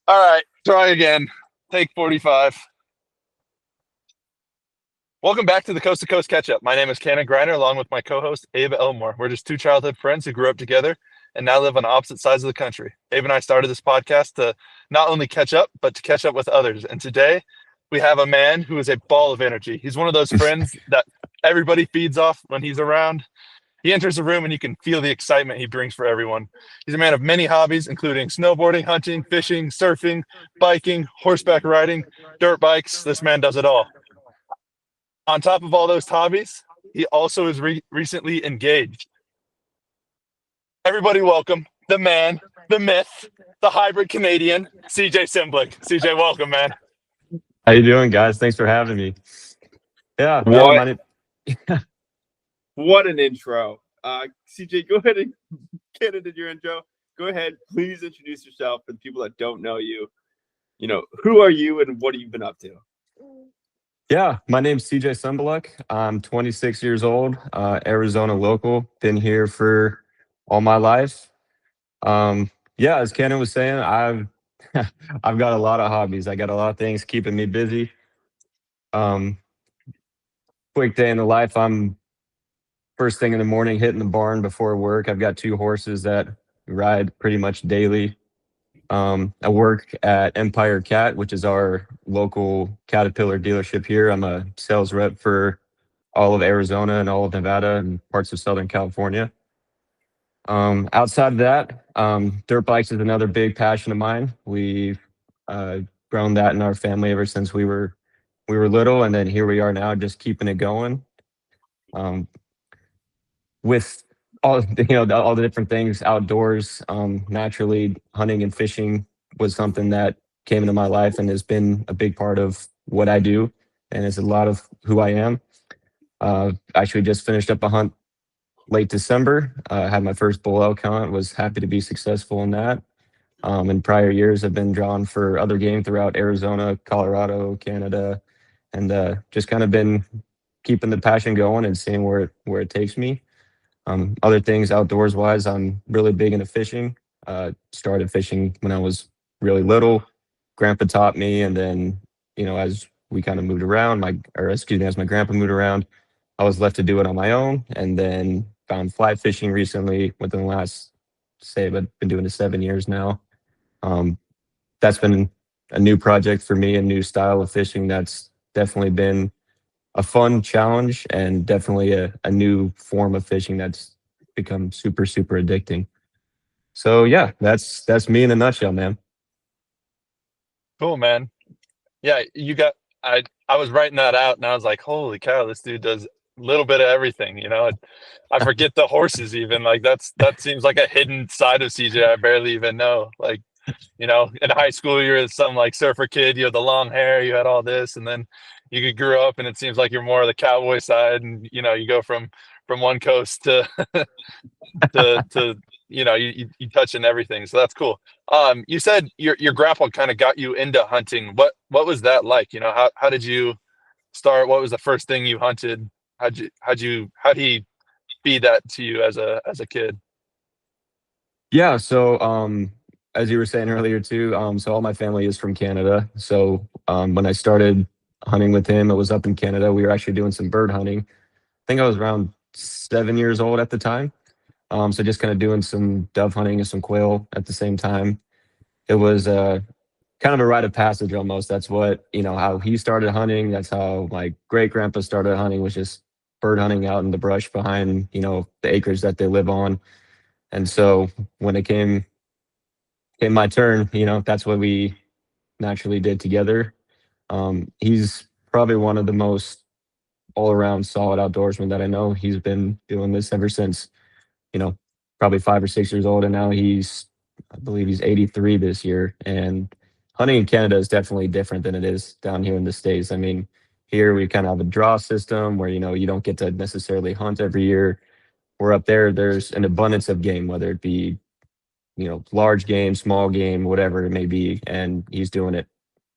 All right, try again. Take 45. Welcome back to the Coast to Coast Catch Up. My name is Cannon Griner, along with my co-host Abe Elmore. We're just two childhood friends who grew up together and now live on opposite sides of the country. Abe and I started this podcast to not only catch up, but to catch up with others. And today we have a man who is a ball of energy. He's one of those friends that everybody feeds off when he's around. He enters the room and you can feel the excitement he brings for everyone. He's a man of many hobbies, including snowboarding, hunting, fishing, surfing, biking, horseback riding, dirt bikes. This man does it all. On top of all those hobbies, he also is recently engaged. Everybody welcome the man, the myth, the hybrid Canadian, CJ Sembaluk. CJ, welcome, man. How you doing, guys? Thanks for having me. Yeah, man. What? What an intro. CJ, go ahead and get into your intro. Go ahead, please introduce yourself for the people that don't know you. Who are you and what have you been up to? Yeah, my name's CJ Sembaluk. I'm 26 years old, Arizona local. Been here for all my life. Yeah, as Cannon was saying, I've I've got a lot of hobbies. I got a lot of things keeping me busy. Um, Quick day in the life. I'm first thing in the morning hitting the barn before work. I've got two horses that ride pretty much daily. I work at Empire Cat, which is our local Caterpillar dealership here. I'm a sales rep for all of Arizona and all of Nevada and parts of Southern California. Outside of that, dirt bikes is another big passion of mine. We've grown that in our family ever since we were little, and then here we are now, just keeping it going. Um, with all all the different things outdoors, naturally hunting and fishing was something that came into my life and has been a big part of what I do, and is a lot of who I am. Actually just finished up a hunt late December. Had my first bull elk hunt, was happy to be successful in that. In prior years I've been drawn for other game throughout Arizona, Colorado, Canada, and just kind of been keeping the passion going and seeing where it takes me. Other things outdoors wise, I'm really big into fishing. Started fishing when I was really little. Grandpa taught me, and then as we kind of moved around, as my grandpa moved around, I was left to do it on my own, and then found fly fishing recently within the last, say, I've been doing it 7 years now. Um, that's been a new project for me, a new style of fishing that's definitely been a fun challenge and definitely a new form of fishing that's become super, super addicting. So yeah, that's me in a nutshell, man. Cool, man. Yeah, you got. I was writing that out, and I was like, "Holy cow, this dude does a little bit of everything." I forget the horses even. Like that seems like a hidden side of CJ I barely even know. Like, in high school you were some like surfer kid. You had the long hair, you had all this, and then you grew up, and it seems like you're more of the cowboy side, and you go from one coast to to you touching everything, so that's cool. You said your grandpa kind of got you into hunting. What was that like? How did you start? What was the first thing you hunted? How'd he feed that to you as a kid? Yeah, so as you were saying earlier too, so all my family is from Canada. So when I started hunting with him, it was up in Canada. We were actually doing some bird hunting. I think I was around 7 years old at the time. So just kind of doing some dove hunting and some quail at the same time. It was kind of a rite of passage almost. That's how he started hunting. That's how my great grandpa started hunting, was just bird hunting out in the brush behind, the acres that they live on. And so when it came my turn, that's what we naturally did together. He's probably one of the most all around solid outdoorsmen that I know. He's been doing this ever since, you know, probably 5 or 6 years old. And now I believe he's 83 this year. And hunting in Canada is definitely different than it is down here in the States. I mean, here we kind of have a draw system where, you don't get to necessarily hunt every year. Where up there, there's an abundance of game, whether it be, large game, small game, whatever it may be. And he's doing it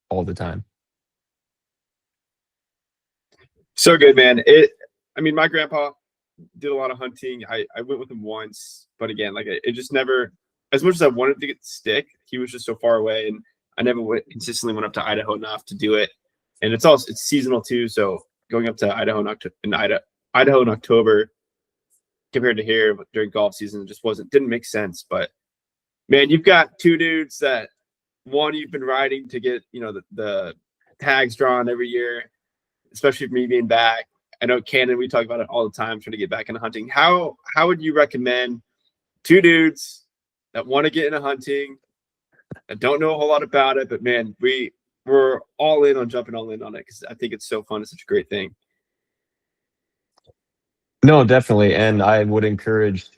all the time. So good, man. My grandpa did a lot of hunting. I went with him once, but again, like it just never, as much as I wanted to get stick, he was just so far away. And I never consistently went up to Idaho enough to do it, and it's seasonal too. So going up to Idaho in October compared to here during golf season just didn't make sense. But man, you've got two dudes that one you've been riding to get the tags drawn every year, especially for me being back. I know Cannon, we talk about it all the time, trying to get back into hunting. How would you recommend two dudes that want to get into hunting, that don't know a whole lot about it, but man, we're all in on jumping all in on it because I think it's so fun. It's such a great thing. No, definitely. And I would encourage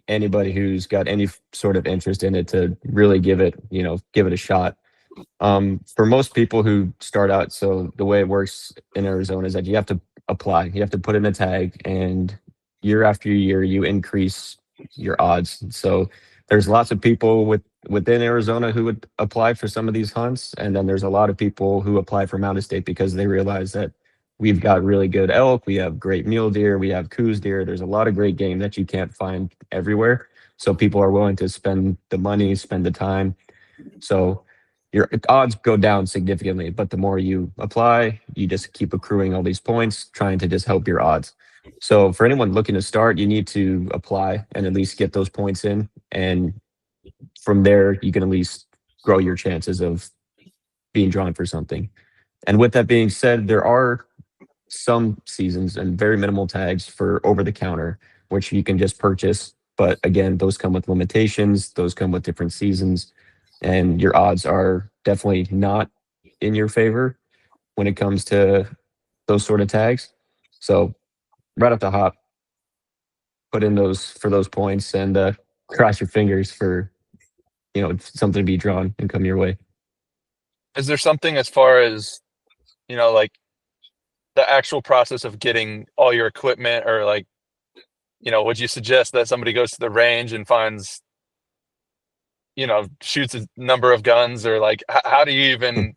anybody who's got any sort of interest in it to really give it a shot. For most people who start out, so the way it works in Arizona is that you have to apply, you have to put in a tag, and year after year, you increase your odds. So there's lots of people within Arizona who would apply for some of these hunts. And then there's a lot of people who apply for mountain state because they realize that we've got really good elk, we have great mule deer, we have coos deer. There's a lot of great game that you can't find everywhere. So people are willing to spend the money, spend the time. So your odds go down significantly, but the more you apply, you just keep accruing all these points, trying to just help your odds. So for anyone looking to start, you need to apply and at least get those points in. And from there, you can at least grow your chances of being drawn for something. And with that being said, there are some seasons and very minimal tags for over the counter, which you can just purchase. But again, those come with limitations, those come with different seasons, and your odds are definitely not in your favor when it comes to those sort of tags. So right off the hop, put in those points and cross your fingers for something to be drawn and come your way. Is there something as far as, like the actual process of getting all your equipment, or like, would you suggest that somebody goes to the range and finds, shoots a number of guns, or like, how do you even,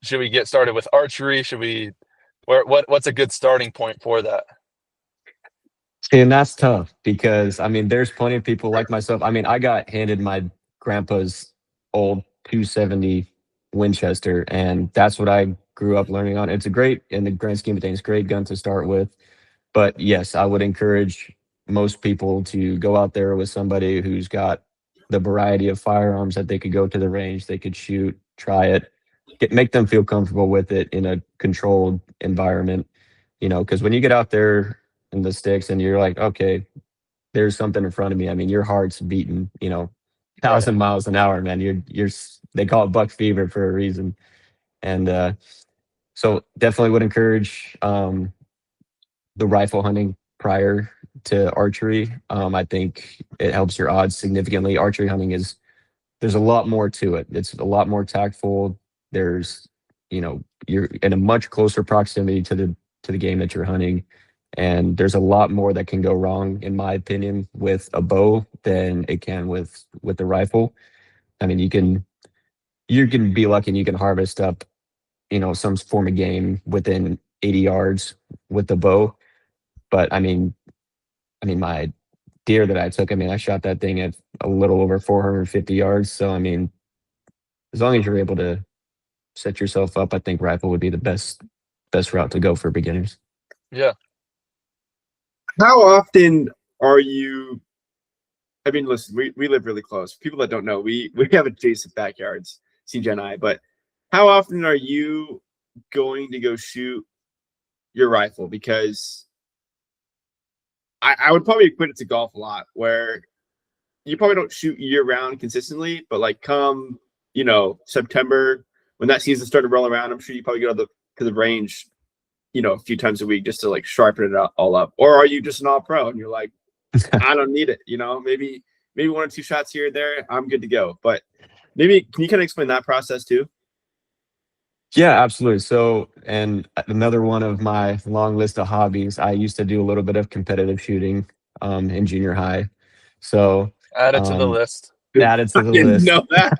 should we get started with archery? What's a good starting point for that? And that's tough because there's plenty of people like myself. I got handed my grandpa's old 270 Winchester, and that's what I grew up learning on. It's a great, in the grand scheme of things, great gun to start with. But yes, I would encourage most people to go out there with somebody who's got the variety of firearms that they could go to the range, they could shoot, try it, make them feel comfortable with it in a controlled environment. Because when you get out there in the sticks and you're like, okay, there's something in front of me. Your heart's beating, 1,000 miles an hour, man. They call it buck fever for a reason. And so definitely would encourage the rifle hunting prior to archery. I think it helps your odds significantly. Archery hunting there's a lot more to it. It's a lot more tactful. There's, you're in a much closer proximity to the game that you're hunting. And there's a lot more that can go wrong, in my opinion, with a bow than it can with the rifle. You can be lucky and you can harvest up, some form of game within 80 yards with the bow. But my deer that I took, I shot that thing at a little over 450 yards. So as long as you're able to set yourself up, I think rifle would be the best route to go for beginners. Yeah. How often are you? Listen, we live really close. People that don't know, we have adjacent backyards, CJ and I. But how often are you going to go shoot your rifle? Because I would probably equate it to golf a lot, where you probably don't shoot year round consistently, but like come September, when that season started to roll around, I'm sure you probably go to the range a few times a week just to like sharpen it all up. Or are you just an all pro and you're like, I don't need it, maybe one or two shots here or there, I'm good to go. But maybe can you kind of explain that process too? Yeah, absolutely. So, and another one of my long list of hobbies, I used to do a little bit of competitive shooting in junior high. So Add it to the list. added to the I didn't list. know that.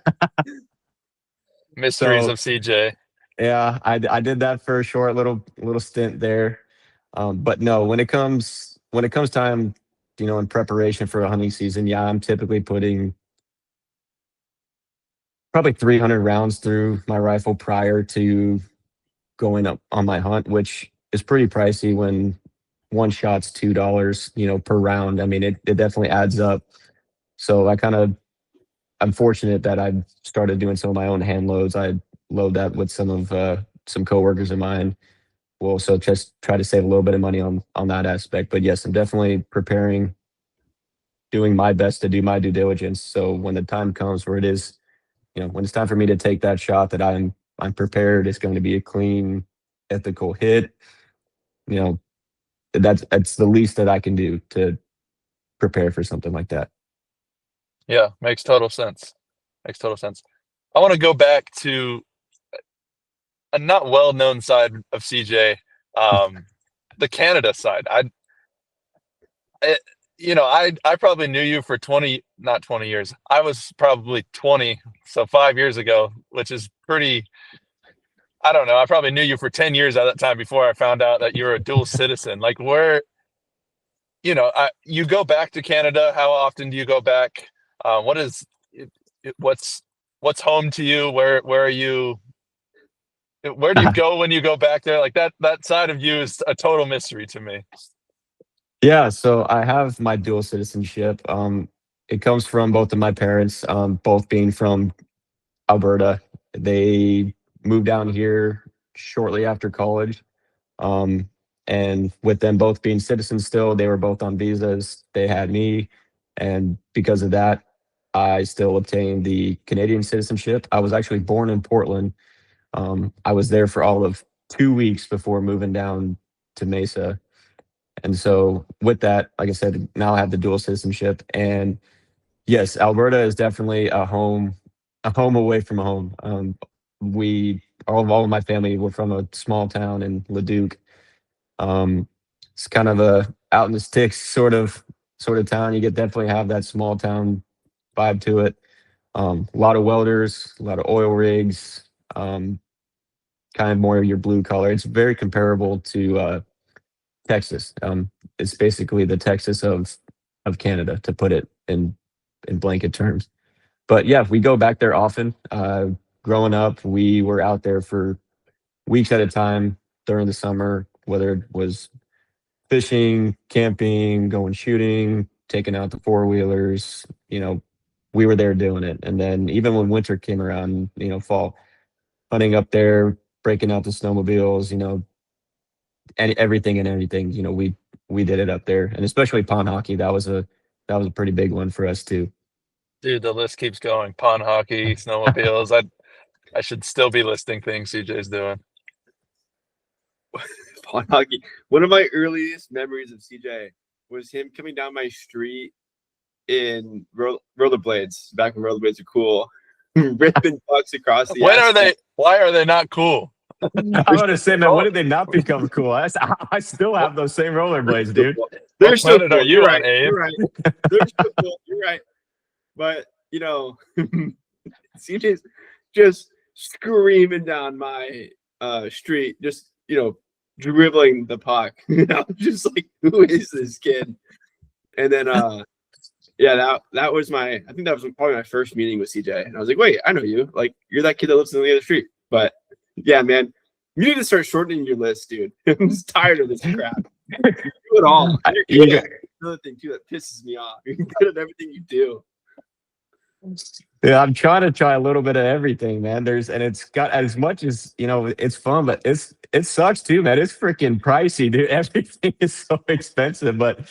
Mysteries So, of CJ. yeah, I did that for a short little stint there. But no, when it comes time, in preparation for a hunting season, yeah, I'm typically putting probably 300 rounds through my rifle prior to going up on my hunt, which is pretty pricey when one shot's $2, per round. I mean, it definitely adds up. So I'm fortunate that I started doing some of my own hand loads. I load that with some coworkers of mine. We'll also just try to save a little bit of money on that aspect. But yes, I'm definitely preparing, doing my best to do my due diligence. So when the time comes where it is, when it's time for me to take that shot, that I'm prepared. It's going to be a clean, ethical hit. You know, that's the least that I can do to prepare for something like that. Yeah, makes total sense. Makes total sense. I want to go back to a not well-known side of CJ, the Canada side. I probably knew you for not 20 years. I was probably 20, so 5 years ago, which is pretty. I don't know. I probably knew you for 10 years at that time before I found out that you were a dual citizen. Like, where, you go back to Canada. How often do you go back? What is what's home to you? Where are you? Where do you go when you go back there? Like that side of you is a total mystery to me. Yeah, so I have my dual citizenship. It comes from both of my parents, both being from Alberta. They moved down here shortly after college. Um, and with them both being citizens still, they were both on visas. They had me. And because of that, I still obtained the Canadian citizenship. I was actually born in Portland. I was there for all of 2 weeks before moving down to Mesa. And so with that, like I said, now I have the dual citizenship. And yes, Alberta is definitely a home away from home. We all of my family were from a small town in Leduc. Um, it's kind of a out in the sticks sort of town. You get definitely have that small town vibe to it. A lot of welders, a lot of oil rigs, kind of more of your blue collar. It's very comparable to Texas. It's basically the Texas of Canada, to put it in blanket terms. But yeah, we go back there often. Growing up, we were out there for weeks at a time during the summer, whether it was fishing, camping, going shooting, taking out the four wheelers. We were there doing it. And then even when winter came around, fall, hunting up there, breaking out the snowmobiles, and everything and anything. We did it up there, and especially pond hockey. That was a pretty big one for us too. Dude, the list keeps going. Pond hockey, snowmobiles. I should still be listing things CJ's doing. Pond hockey. One of my earliest memories of CJ was him coming down my street in rollerblades. Back when rollerblades were cool, ripping pucks across the. Why are they not cool? I'm gonna say, man, when did they not become cool? I still have those same rollerblades, dude. They're still What planet cool. are you You're on, right. Abe? You're right. They're still cool. You're right. But CJ's just screaming down my street, just dribbling the puck. Just like, who is this kid? And then yeah, that was I think that was probably my first meeting with CJ. And I was like, wait, I know you. Like, you're that kid that lives on the other street. But yeah, man, you need to start shortening your list, dude. I'm just tired of this crap. You do it all. You're good at another thing too that pisses me off. You're good at everything you do. Yeah, I'm trying to try a little bit of everything, man. And it's got, as much as it's fun, but it sucks too, man. It's freaking pricey, dude. Everything is so expensive, but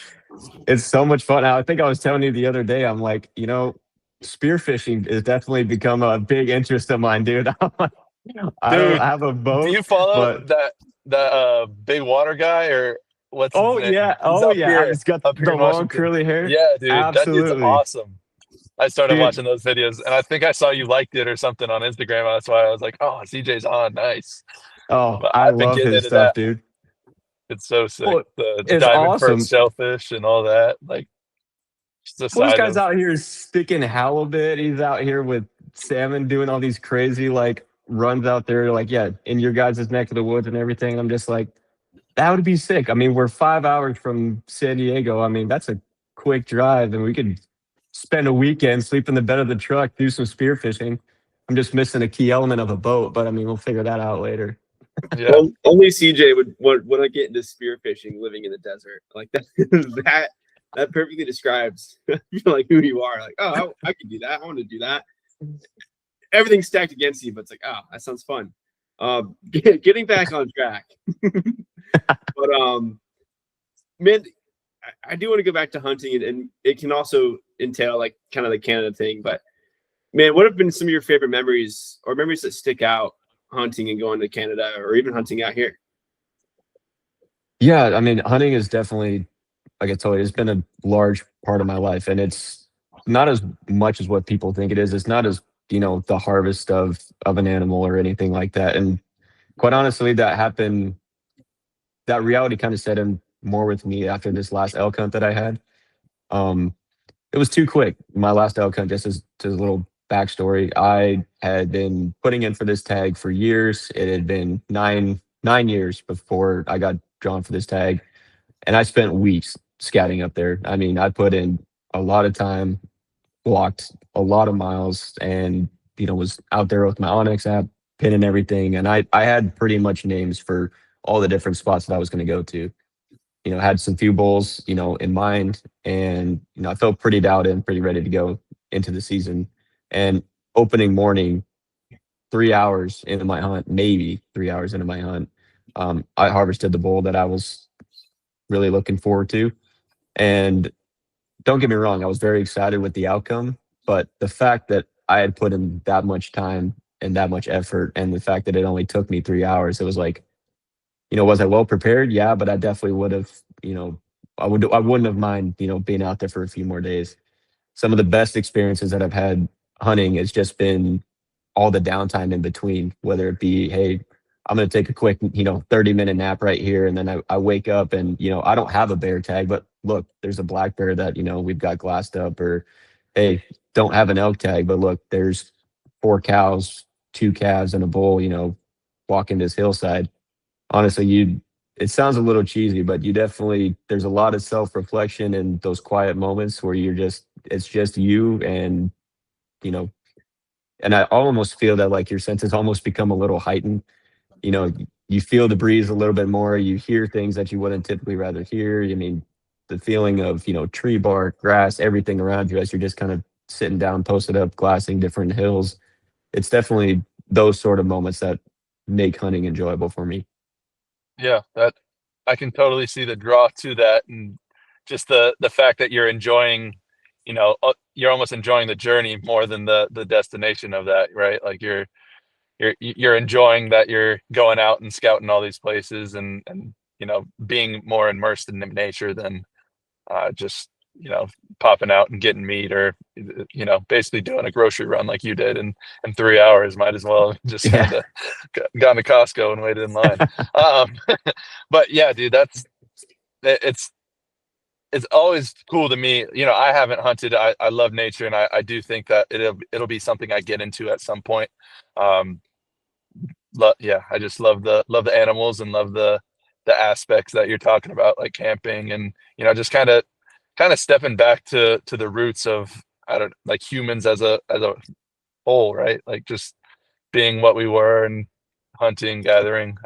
it's so much fun. I think I was telling you the other day, I'm like, spearfishing has definitely become a big interest of mine, dude. I don't have a boat. Do you follow but that big water guy, or what's his name? Yeah, he's got Up here the in long Washington. curly hair. Yeah, dude, that dude's Absolutely. awesome. I started Dude. watching those videos, and I think I saw you liked it or something on Instagram. That's why I was like, "Oh, CJ's on, nice." Oh, But I I've been love getting his into stuff, that. dude. It's so sick. Well, The it's diving for awesome. shellfish and all that, like, just the Well, this side guy's of. out here sticking halibut. He's out here with salmon, doing all these crazy runs out there, in your guys' neck of the woods and everything. I'm just like, that would be sick. I mean, we're 5 hours from San Diego. I mean, that's a quick drive, and we could spend a weekend, sleep in the bed of the truck, do some spearfishing. I'm just missing a key element of a boat, but I mean, we'll figure that out later. Yeah. Only CJ would I get into spearfishing, living in the desert like that. that perfectly describes like who you are. Like, oh, I can do that. I want to do that. Everything's stacked against you, but it's like, oh, that sounds fun. Getting back on track, but man, I do want to go back to hunting, and it can also entail like kind of the Canada thing. But man, what have been some of your favorite memories or memories that stick out hunting and going to Canada or even hunting out here? Yeah, I mean, hunting is definitely, like I told you, it's been a large part of my life, and it's not as much as what people think it is. It's not as, the harvest of an animal or anything like that. And quite honestly, that reality kind of set in more with me after this last elk hunt that I had. Um, it was too quick. My last elk hunt, just as a little backstory, I had been putting in for this tag for years. It had been nine years before I got drawn for this tag, and I spent weeks scouting up there. I mean, I put in a lot of time, walked a lot of miles, and was out there with my Onyx app, pinning everything. And I had pretty much names for all the different spots that I was going to go to. Had some few bowls, in mind, and I felt pretty dialed in, pretty ready to go into the season. And opening morning, 3 hours into my hunt, maybe 3 hours into my hunt, I harvested the bull that I was really looking forward to. And don't get me wrong, I was very excited with the outcome, but the fact that I had put in that much time and that much effort, and the fact that it only took me 3 hours, it was like, was I well prepared? Yeah, but I definitely would have, I wouldn't have mind, being out there for a few more days. Some of the best experiences that I've had hunting has just been all the downtime in between, whether it be, hey, I'm going to take a quick, 30-minute nap right here. And then I wake up and, I don't have a bear tag, but look, there's a black bear that, we've got glassed up. Or, hey, don't have an elk tag, but look, there's 4 cows, 2 calves, and a bull, walking this hillside. Honestly, it sounds a little cheesy, but there's a lot of self-reflection in those quiet moments where it's just you, and, you know, and I almost feel that like your senses almost become a little heightened. You feel the breeze a little bit more. You hear things that you wouldn't typically rather hear. I mean, the feeling of, tree bark, grass, everything around you as you're just kind of sitting down, posted up, glassing different hills. It's definitely those sort of moments that make hunting enjoyable for me. Yeah, that I can totally see the draw to that, and just the fact that you're enjoying, you're almost enjoying the journey more than the destination of that, right? Like you're enjoying that you're going out and scouting all these places, and being more immersed in nature than just popping out and getting meat, or basically doing a grocery run like you did in 3 hours. Might as well have just Yeah. kind of gone to Costco and waited in line. um but yeah, dude, it's it's always cool to me. I haven't hunted. I love nature, and I do think that it'll be something I get into at some point. um yeah, I just love the animals, and love the aspects that you're talking about, like camping, and just kind of stepping back to the roots of, I don't, like, humans as a whole, right? Like, just being what we were, and hunting, gathering.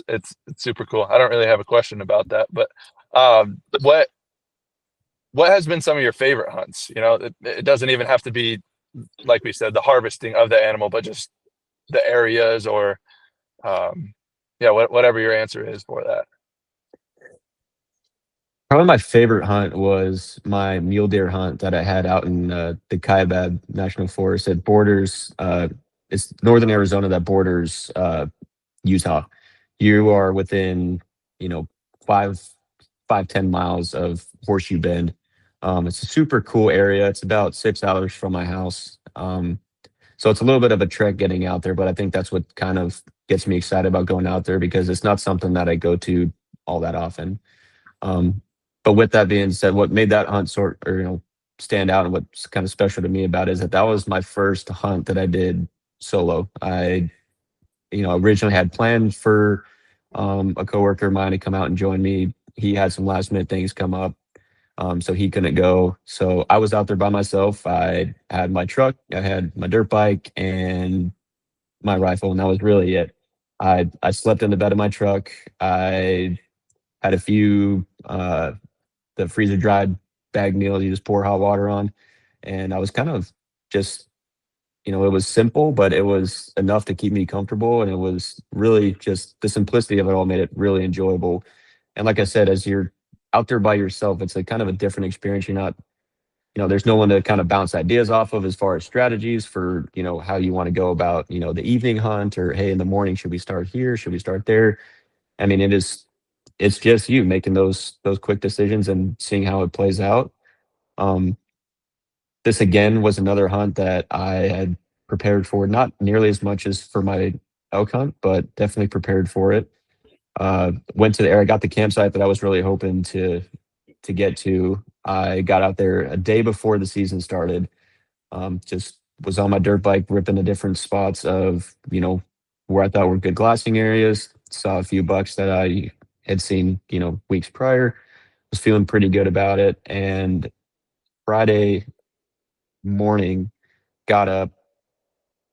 It's super cool. I don't really have a question about that, but um, what what has been some of your favorite hunts? It doesn't even have to be, like we said, the harvesting of the animal, but just the areas, or yeah, whatever your answer is for that. Probably my favorite hunt was my mule deer hunt that I had out in the Kaibab National Forest. It borders, it's northern Arizona that borders Utah. You are within, you know, five, 5-10 miles of Horseshoe Bend. It's a super cool area. It's about 6 hours from my house. So it's a little bit of a trek getting out there, but I think that's what kind of gets me excited about going out there, because it's not something that I go to all that often. Um, but with that being said, what made that hunt stand out, and what's kind of special to me about it is that that was my first hunt that I did solo. I originally had planned for a coworker of mine to come out and join me. He had some last minute things come up. So he couldn't go. So I was out there by myself. I had my truck, I had my dirt bike, and my rifle, and that was really it. I slept in the bed of my truck. I had a few the freezer dried bag meals you just pour hot water on, and I was kind of just, it was simple, but it was enough to keep me comfortable, and it was really just the simplicity of it all made it really enjoyable. And like I said, as you're out there by yourself, it's a kind of a different experience. You're not, there's no one to kind of bounce ideas off of as far as strategies for, how you want to go about, the evening hunt, or hey, in the morning, should we start here? Should we start there? I mean, it's just you making those quick decisions and seeing how it plays out. Um, this again was another hunt that I had prepared for, not nearly as much as for my elk hunt, but definitely prepared for it. Went to the area, got the campsite that I was really hoping to get to. I got out there a day before the season started. Just was on my dirt bike, ripping the different spots of, where I thought were good glassing areas. Saw a few bucks that I had seen, weeks prior. Was feeling pretty good about it. And Friday morning, got up.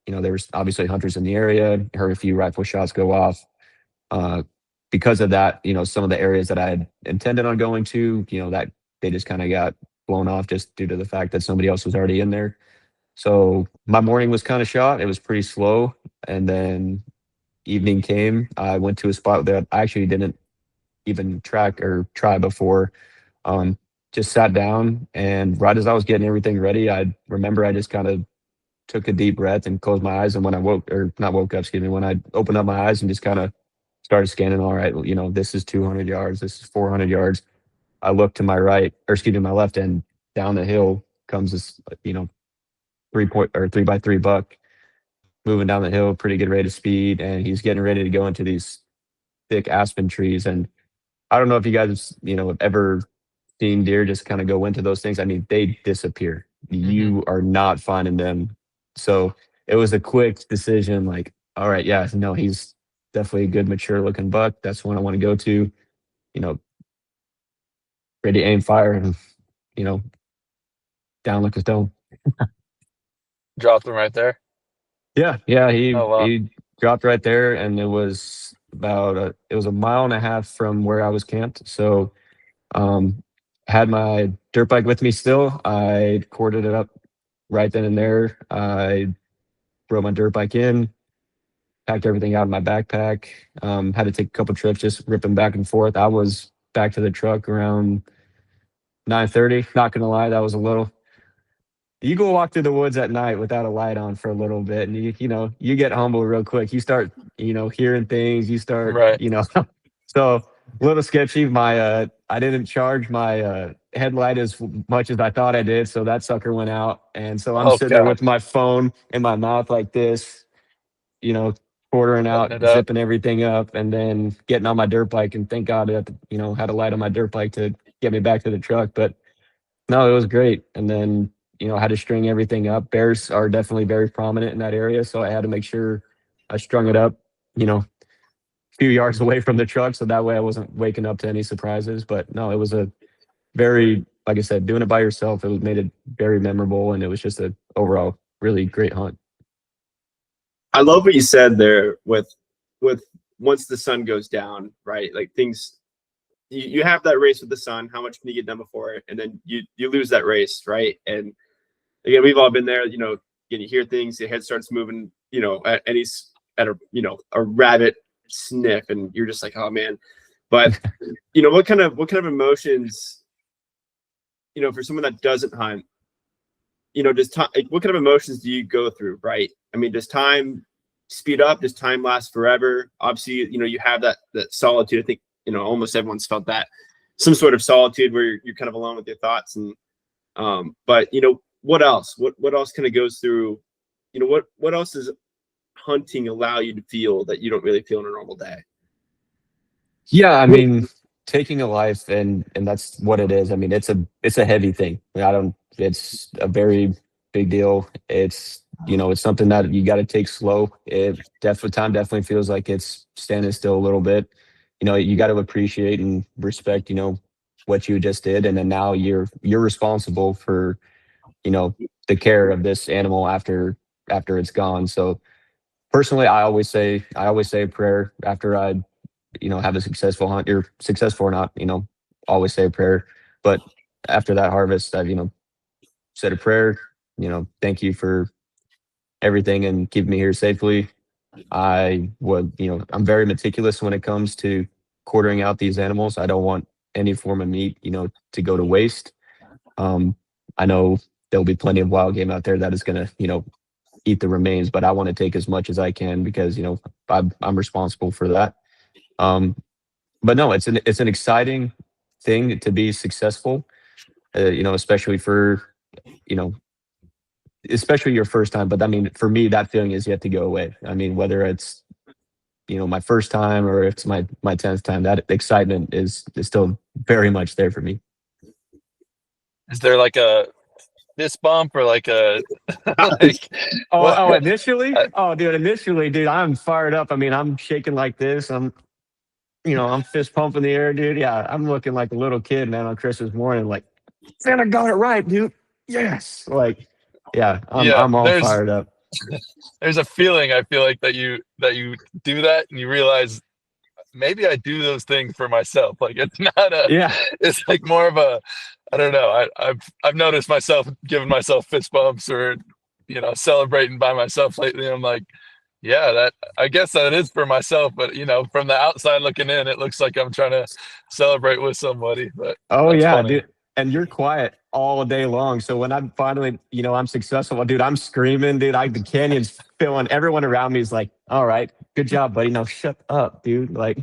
There was obviously hunters in the area. Heard a few rifle shots go off. Uh, because of that, some of the areas that I had intended on going to, that they just kind of got blown off just due to the fact that somebody else was already in there. So my morning was kind of shot. It was pretty slow. And then evening came. I went to a spot that I actually didn't even track or try before. Um, just sat down, and right as I was getting everything ready, I remember I just kind of took a deep breath and closed my eyes. And when I woke, or not woke up, excuse me, when I opened up my eyes and just kind of started scanning, all right, this is 200 yards, this is 400 yards. I looked to my right, or excuse me, my left, and down the hill comes this, 3 by 3 buck moving down the hill, pretty good rate of speed. And he's getting ready to go into these thick aspen trees. And I don't know if you guys, have ever seen deer just kind of go into those things. I mean, they disappear. Hmm. You are not finding them. So it was a quick decision, like, all right, yeah, no, he's definitely a good, mature looking buck. That's one I want to go to, you know, ready, aim, fire, and, you know, down like a stone. Dropped them right there. Yeah, yeah, Oh wow. he dropped right there, and it was a mile and a half from where I was camped. So um, had my dirt bike with me still. I corded it up right then and there. I brought my dirt bike in, packed everything out of my backpack. Had to take a couple trips, just ripping back and forth. I was back to the truck around 9:30. Not gonna lie, that was a little. You go walk through the woods at night without a light on for a little bit, and you get humble real quick. You start hearing things. You start Right. so a little sketchy. I didn't charge my headlight as much as I thought I did, so that sucker went out. And so I'm Oh sitting there god. with my phone in my mouth like this, you know, quartering Setting out, it up. zipping everything up, and then getting on my dirt bike. And thank God that had a light on my dirt bike to get me back to the truck. But no, it was great. And then I had to string everything up. Bears are definitely very prominent in that area, so I had to make sure I strung it up. Few yards away from the truck, so that way I wasn't waking up to any surprises. But no, it was a very, like I said, doing it by yourself. It made it very memorable, and it was just a overall really great hunt. I love what you said there with once the sun goes down, right? Like things you have that race with the sun, how much can you get done before it? And then you lose that race, right? And again, we've all been there, again, you hear things, your head starts moving, at a rabbit sniff, and you're just like, oh man. But what kind of emotions, for someone that doesn't hunt, does time, like, what kind of emotions do you go through, right? I mean, does time speed up? Does time last forever? Obviously, you have that solitude. I think, almost everyone's felt that, some sort of solitude where you're kind of alone with your thoughts. And but what else? What else kind of goes through? What else does hunting allow you to feel that you don't really feel in a normal day? Yeah, I mean, taking a life, and that's what it is. I mean, it's a heavy thing. I don't. It's a very big deal. It's something that you got to take slow. Time definitely feels like it's standing still a little bit. You got to appreciate and respect. what you just did, and then now you're responsible for, you know, the care of this animal after it's gone. So personally, I always say a prayer after I, you know, have a successful hunt. You're successful or not, you know, always say a prayer. But after that harvest, I've, you know, said a prayer. You know, thank you for everything and keeping me here safely. I would, you know, I'm very meticulous when it comes to quartering out these animals. I don't want any form of meat, you know, to go to waste. Um, I know there'll be plenty of wild game out there that is going to, you know, eat the remains, but I want to take as much as I can because, you know, I'm responsible for that. Um, but no, it's an exciting thing to be successful, you know, especially for, you know, especially your first time. But I mean, for me, that feeling is yet to go away. I mean, whether it's, you know, my first time or it's my 10th time, that excitement is still very much there for me. Is there like a fist bump or like a like what? Initially, initially, dude, I'm fired up. I mean, I'm shaking like this. I'm fist pumping the air, dude. Yeah, I'm looking like a little kid, man, on Christmas morning. Like, Santa got it right, dude. Yes. Like, yeah, Yeah, I'm all fired up. there's a feeling I feel like that you do that and you realize maybe I do those things for myself. Like it's not a, Yeah. it's like more of a, I don't know. I've noticed myself giving myself fist bumps or, celebrating by myself lately. I'm like, yeah, that I guess that is for myself, but from the outside looking in, it looks like I'm trying to celebrate with somebody. But Oh that's yeah, funny. dude. And you're quiet all day long. So when I'm finally, I'm successful, dude, I'm screaming, dude. The canyon's filling. Everyone around me is like, "All right, good job, buddy. Now shut up, dude." Like,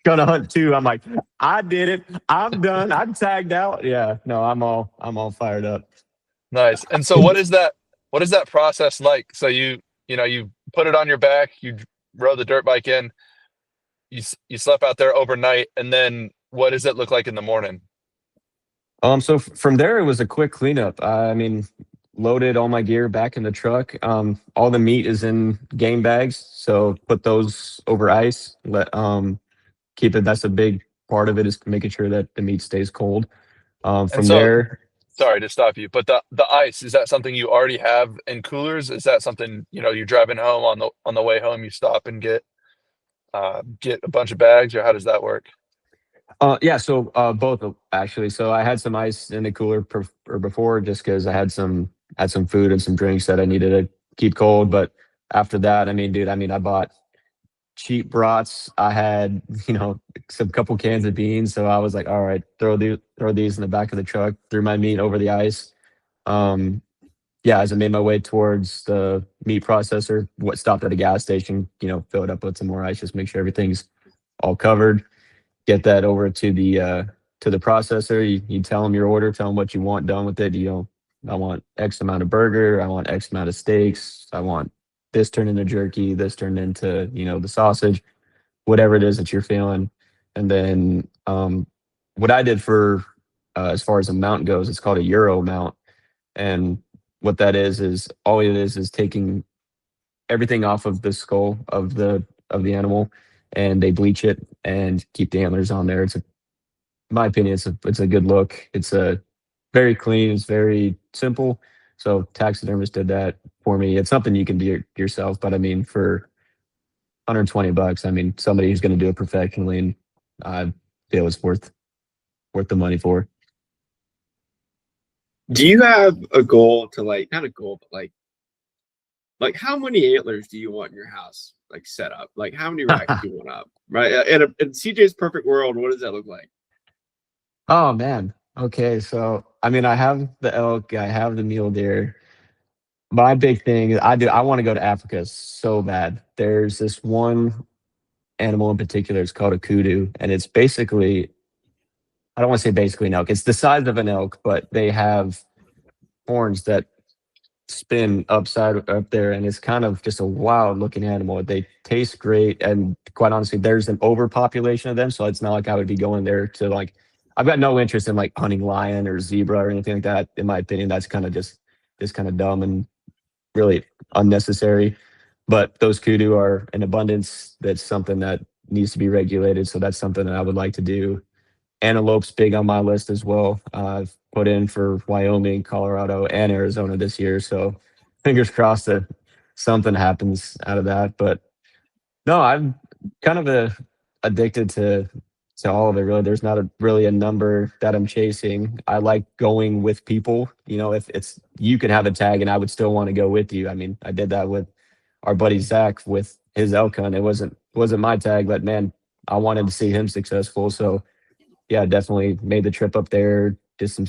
gonna hunt too. I'm like, I did it. I'm done. I'm tagged out. Yeah. No, I'm all fired up. Nice. And so what is that process like? So you put it on your back, you rode the dirt bike in, you slept out there overnight, and then what does it look like in the morning? So from there, it was a quick cleanup. I mean, loaded all my gear back in the truck. All the meat is in game bags, so put those over ice. Keep it. That's a big part of it is making sure that the meat stays cold. And From so, there, sorry to stop you, but the ice, is that something you already have in coolers? Is that something, you're driving home on the way home, you stop and get a bunch of bags, or how does that work? yeah, so both actually. So I had some ice in the cooler or before, just because I had some food and some drinks that I needed to keep cold. But after that, I mean, dude, I bought cheap brats. I had, some couple cans of beans. So I was like, all right, throw these in the back of the truck, threw my meat over the ice. Um, yeah, as I made my way towards the meat processor, what stopped at a gas station, fill it up with some more ice, just make sure everything's all covered. Get that over to the processor. You tell them your order, tell them what you want done with it. I want X amount of burger, I want X amount of steaks, I want this turned into jerky, this turned into, the sausage, whatever it is that you're feeling. And then what I did for as far as a mount goes, it's called a Euro mount. And what that is all it is taking everything off of the skull of the animal, and they bleach it and keep the antlers on there. In my opinion, it's a good look. It's a very clean. It's very simple. So taxidermist did that for me. It's something you can do yourself, but I mean, for $120, I mean, somebody who's going to do it professionally, and I feel it's worth the money for. Do you have a goal to like, not a goal, but like how many antlers do you want in your house? Like set up? Like how many racks do you want up? Right. In CJ's perfect world, what does that look like? Oh man. Okay, so I mean, I have the elk, I have the mule deer. My big thing is I want to go to Africa so bad. There's this one animal in particular. It's called a kudu, and it's basically, I don't want to say basically an elk. It's the size of an elk, but they have horns that spin upside up there, and it's kind of just a wild looking animal. They taste great, and quite honestly, there's an overpopulation of them, so it's not like I would be going there to like. I've got no interest in like hunting lion or zebra or anything like that. In my opinion, that's kind of just kind of dumb and really unnecessary. But those kudu are in abundance. That's something that needs to be regulated. So that's something that I would like to do. Antelope's big on my list as well. I've put in for Wyoming, Colorado, and Arizona this year. So fingers crossed that something happens out of that. But no, I'm kind of addicted to all of it. Really, there's not really a number that I'm chasing. I like going with people. You know, if it's you can have a tag, and I would still want to go with you. I mean, I did that with our buddy Zach with his elk hunt. It wasn't my tag, but man, I wanted to see him successful. So yeah, definitely made the trip up there. Did some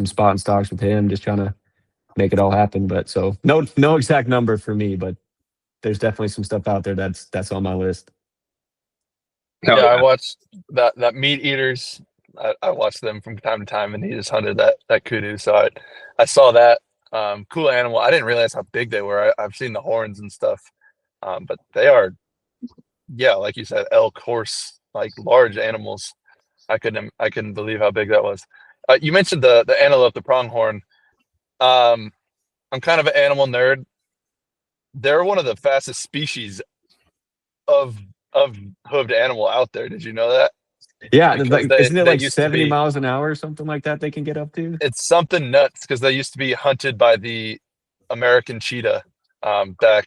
spot and stocks with him, just trying to make it all happen. But so no exact number for me, but there's definitely some stuff out there that's on my list. Oh, Yeah, I yeah. watched that meat eaters. I watched them from time to time, and he just hunted that kudu. So I saw that cool animal. I didn't realize how big they were. I've seen the horns and stuff, but they are, yeah, like you said, elk, horse, like large animals. I couldn't believe how big that was. You mentioned the antelope, the pronghorn. I'm kind of an animal nerd. They're one of the fastest species of of hooved animal out there. Did you know that? Yeah, Because like isn't it they like used to 70 be, miles an hour or something like that they can get up to? it's something nuts because they used to be hunted by the American cheetah back,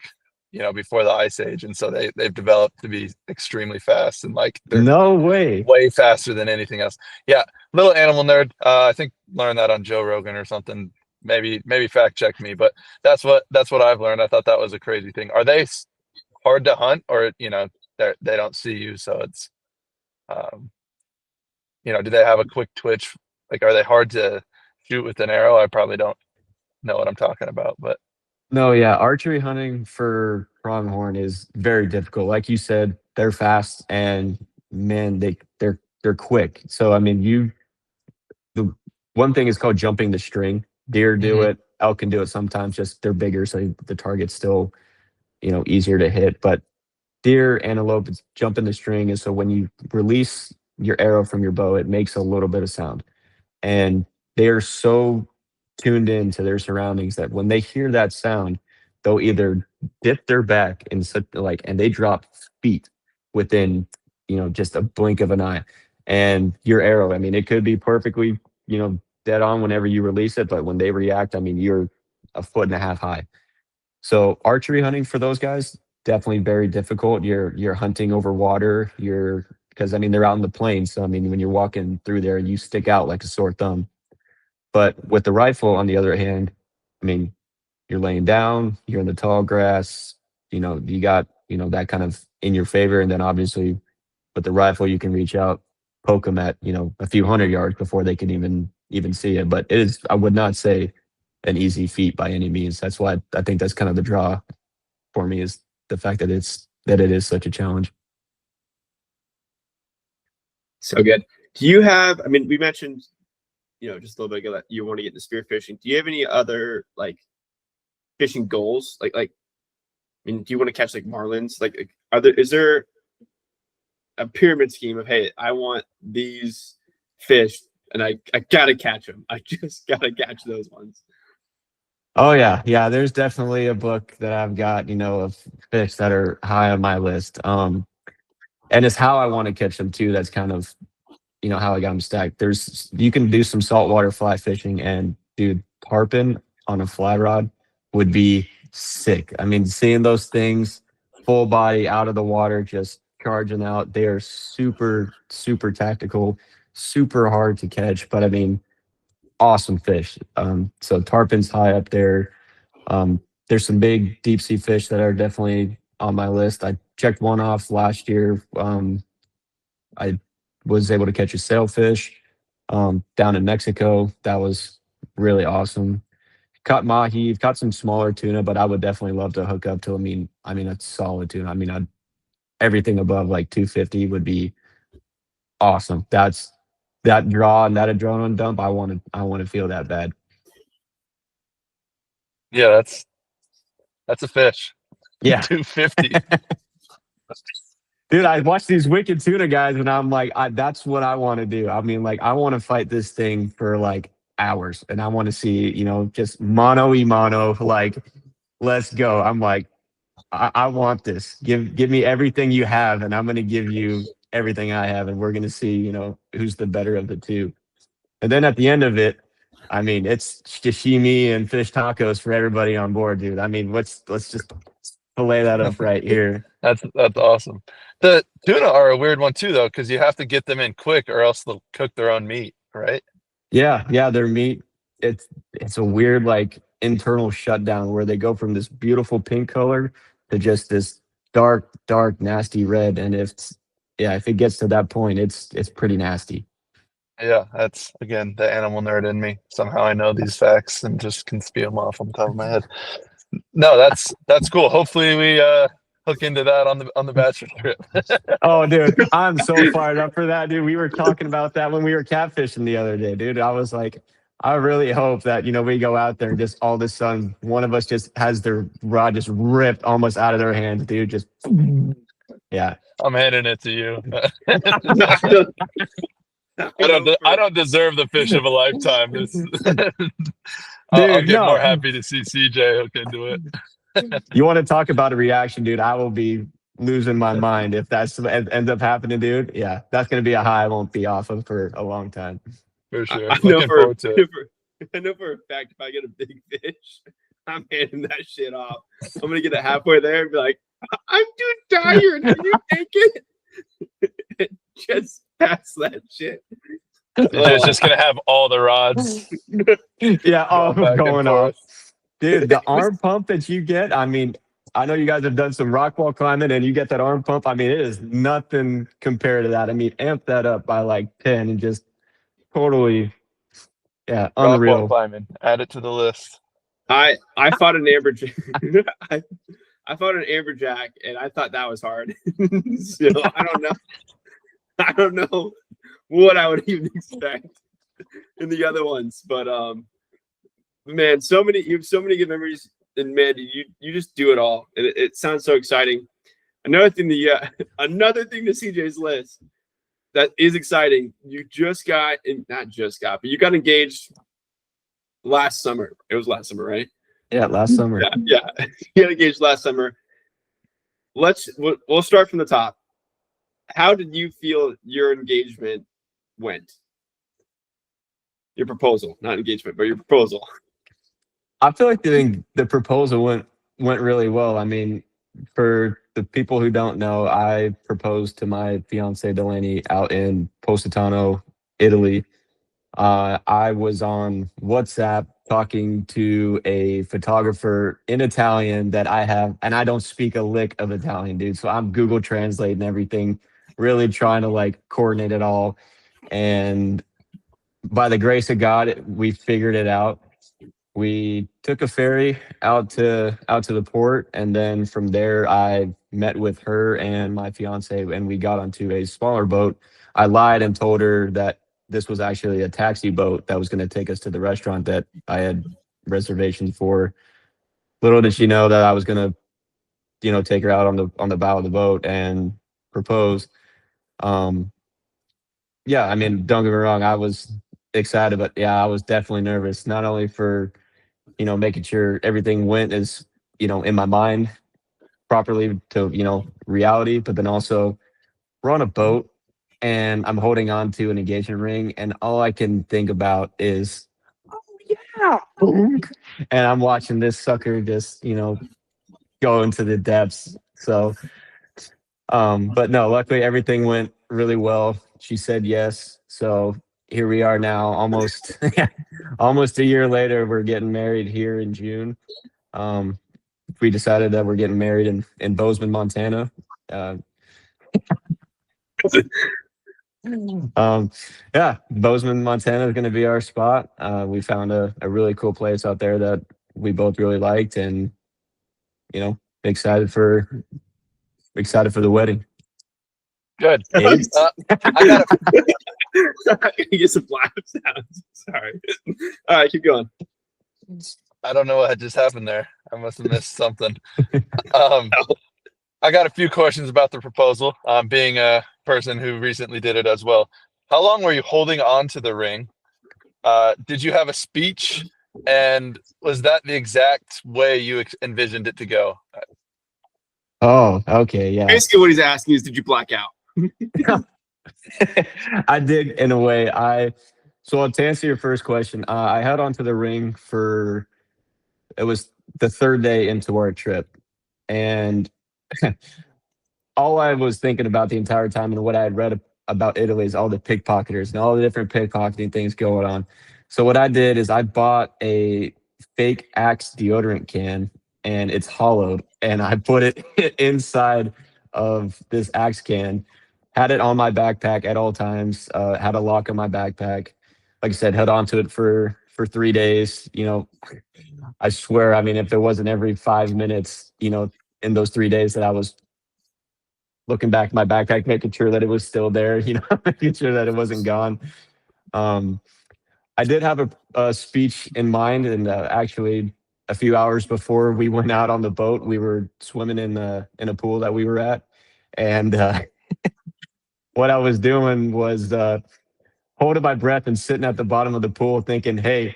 before the Ice Age, and so they've developed to be extremely fast, and like they're No way. way faster than anything else. Yeah, little animal nerd. I think learned that on Joe Rogan or something. Maybe fact check me, but that's what I've learned. I thought that was a crazy thing. Are they hard to hunt, or they don't see you, so it's um, do they have a quick twitch? Like, are they hard to shoot with an arrow? I probably don't know what I'm talking about, but No, yeah, archery hunting for pronghorn is very difficult. Like you said, they're fast and man, they're quick. So I mean, the one thing is called jumping the string. Deer do Mhm. it, elk can do it sometimes. Just they're bigger, so the target's still easier to hit. But deer, antelope, it's jumping the string, and so when you release your arrow from your bow, it makes a little bit of sound. And they're so tuned in to their surroundings that when they hear that sound, they'll either dip their back in such like and they drop feet within just a blink of an eye. And your arrow, I mean, it could be perfectly dead on whenever you release it, but when they react, I mean, you're a foot and a half high. So archery hunting for those guys definitely very difficult. You're hunting over water. You're because I mean they're out in the plains. So I mean when you're walking through there, you stick out like a sore thumb. But with the rifle, on the other hand, I mean you're laying down, you're in the tall grass. You got that kind of in your favor, and then obviously with the rifle, you can reach out, poke them at a few hundred yards before they can even see it. But it is I would not say an easy feat by any means. That's why I think that's kind of the draw for me is the fact that it is such a challenge. So good. Do you have, I mean, we mentioned, just a little bit ago that you want to get into spearfishing. Do you have any other like fishing goals? I mean, do you want to catch like marlins? Is there a pyramid scheme of, hey, I want these fish and I gotta catch them. I just gotta catch those ones. Oh yeah. There's definitely a book that I've got, of fish that are high on my list. And it's how I want to catch them too. That's kind of how I got them stacked. You can do some saltwater fly fishing, and dude, tarpon on a fly rod would be sick. I mean, seeing those things full body out of the water, just charging out, they are super, super tactical, super hard to catch. But I mean, awesome fish. So tarpon's high up there. There's some big deep sea fish that are definitely on my list. I checked one off last year. I was able to catch a sailfish down in Mexico. That was really awesome. Caught mahi, caught some smaller tuna, but I would definitely love to hook up to. I mean, a solid tuna. I mean, everything above like 250 would be awesome. That draw and that adrenaline dump. I want to feel that bad. yeah, that's a fish. Yeah. 250. Dude, I watch these wicked tuna guys and I'm like, that's what I want to do. I mean, like, I want to fight this thing for like hours and I want to see, just mano y mano, like, let's go. I'm like, I want this. Give me everything you have and I'm going to give you everything I have, and we're gonna see, who's the better of the two. And then at the end of it, I mean, it's sashimi and fish tacos for everybody on board, dude. I mean, let's just fillet that up right here. That's awesome. The tuna are a weird one too, though, because you have to get them in quick, or else they'll cook their own meat, right? Yeah, their meat. It's a weird like internal shutdown where they go from this beautiful pink color to just this dark, nasty red. And if it gets to that point, it's pretty nasty. Yeah, that's again the animal nerd in me. Somehow I know these facts and just can spew them off on the top of my head. No, that's cool. Hopefully we hook into that on the bachelor trip. Oh, dude, I'm so fired up for that, dude. We were talking about that when we were catfishing the other day, dude. I was like, I really hope that, we go out there and just all of a sudden one of us just has their rod just ripped almost out of their hands, dude. Just, yeah. I'm handing it to you. No, I don't deserve the fish of a lifetime. I'll Dude, get more no. happy to see CJ hook into it. You want to talk about a reaction, dude? I will be losing my mind if that's ends up happening, dude. Yeah, that's gonna be a high I won't be off of for a long time. For sure. I know Looking forward to it. I know for a fact if I get a big fish, I'm handing that shit off. I'm gonna get it halfway there and be like, I'm too tired. Can you take it? Just pass that shit. It's just gonna have all the rods. Yeah, all of them back and going off. forth. Dude, the arm pump that you get, I mean, I know you guys have done some rock wall climbing and you get that arm pump. I mean, it is nothing compared to that. I mean, amp that up by like 10 and just totally, yeah, Rock wall unreal. climbing. Add it to the list. I fought an amberjack. I fought an amberjack and I thought that was hard. So I don't know what I would even expect in the other ones, but man, you have so many good memories, and man, you just do it all, and it sounds so exciting. Another thing to CJ's list that is exciting. You just got, and not just got, but you got engaged last summer. It was last summer, right? Yeah, last summer. Yeah. You got engaged last summer. We'll start from the top. How did you feel your engagement went? Your proposal, not engagement, but your proposal. I feel like the proposal went really well. I mean, for the people who don't know, I proposed to my fiance Delaney out in Positano, Italy. I was on WhatsApp talking to a photographer in Italian that I have, and I don't speak a lick of Italian, dude. So I'm Google translating everything, really trying to like coordinate it all. And by the grace of God, we figured it out. We took a ferry out to the port, and then from there I met with her and my fiance, and we got onto a smaller boat. I lied and told her that this was actually a taxi boat that was going to take us to the restaurant that I had reservations for. Little did she know that I was going to, take her out on the bow of the boat and propose. Yeah, I mean, don't get me wrong, I was excited, but yeah, I was definitely nervous. Not only for making sure everything went as in my mind properly to reality, but then also we're on a boat and I'm holding on to an engagement ring, and all I can think about is, oh yeah, boom, and I'm watching this sucker just go into the depths. So, but no, luckily everything went really well. She said yes, so here we are now, almost almost a year later. We're getting married here in June. We decided that we're getting married in Bozeman, Montana. Yeah, Bozeman, Montana is going to be our spot. We found a really cool place out there that we both really liked, and excited for the wedding. Good. I got I get some laugh sounds. Sorry. All right, keep going. I don't know what had just happened there. I must have missed something. I got a few questions about the proposal. Being a person who recently did it as well. How long were you holding on to the ring? Did you have a speech? And was that the exact way you envisioned it to go? Oh, okay, yeah. Basically, what he's asking is, did you black out? I did in a way. So to answer your first question, I held onto the ring for it was the third day into our trip, and all I was thinking about the entire time and what I had read about Italy is all the pickpocketers and all the different pickpocketing things going on. So what I did is I bought a fake Axe deodorant can and it's hollowed and I put it inside of this Axe can, had it on my backpack at all times, had a lock on my backpack. Like I said, held onto it for 3 days. I swear, I mean, if it wasn't every 5 minutes, in those 3 days that I was looking back at my backpack, making sure that it was still there, making sure that it wasn't gone. Um, I did have a speech in mind, and actually, a few hours before we went out on the boat, we were swimming in a pool that we were at, and what I was doing was holding my breath and sitting at the bottom of the pool, thinking, "Hey,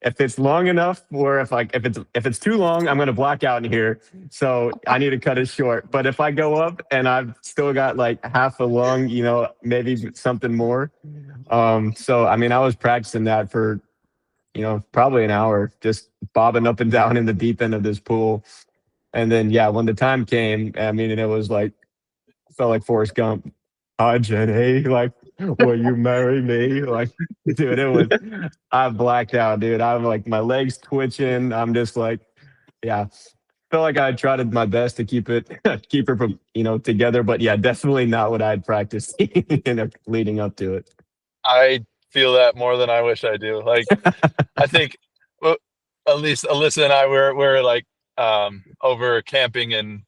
if it's long enough, or if it's too long, I'm gonna black out in here. So I need to cut it short. But if I go up and I've still got like half a lung, maybe something more. So I mean, I was practicing that for probably an hour, just bobbing up and down in the deep end of this pool. And then yeah, when the time came, I mean, and it was like felt like Forrest Gump. Hi, Jenny. Like, will you marry me? Like, dude, I blacked out, dude. I'm like, my legs twitching. I'm just like, yeah. Felt like I tried my best to keep it from, together. But yeah, definitely not what I'd practiced, leading up to it. I feel that more than I wish I do. Like, I think, well, at least Alyssa and I were like over camping in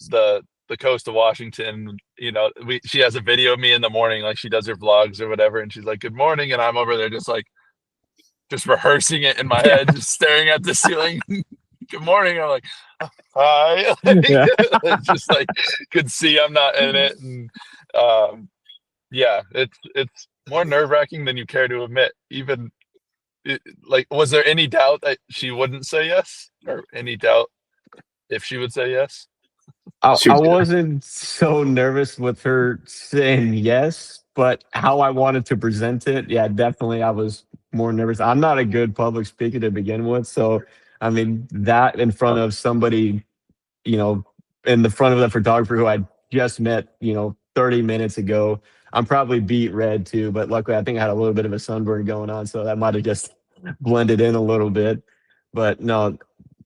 the coast of Washington. She has a video of me in the morning, like she does her vlogs or whatever, and she's like, "Good morning," and I'm over there just rehearsing it in my Yeah. head, just staring at the ceiling. Good morning. I'm like, hi. Yeah. It's just like could see I'm not in it, and yeah, it's more nerve wracking than you care to admit. Even like, was there any doubt that she wouldn't say yes, or any doubt if she would say yes? She I was good. wasn't so nervous with her saying yes, but how I wanted to present it, yeah, definitely I was more nervous. I'm not a good public speaker to begin with. So, I mean, that in front of somebody, you know, in the front of the photographer who I just met, 30 minutes ago, I'm probably beat red too. But luckily, I think I had a little bit of a sunburn going on. So that might have just blended in a little bit. But no,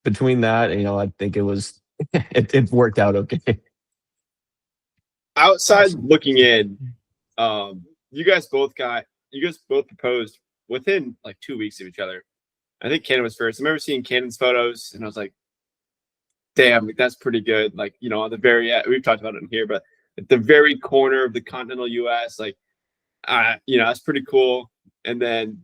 between that, I think it was it worked out okay. Outside looking in, you guys both proposed within like 2 weeks of each other. I think Cannon was first. I remember seeing Cannon's photos, and I was like, "Damn, like, that's pretty good." Like, on the very we've talked about it in here, but at the very corner of the continental U.S., like, that's pretty cool. And then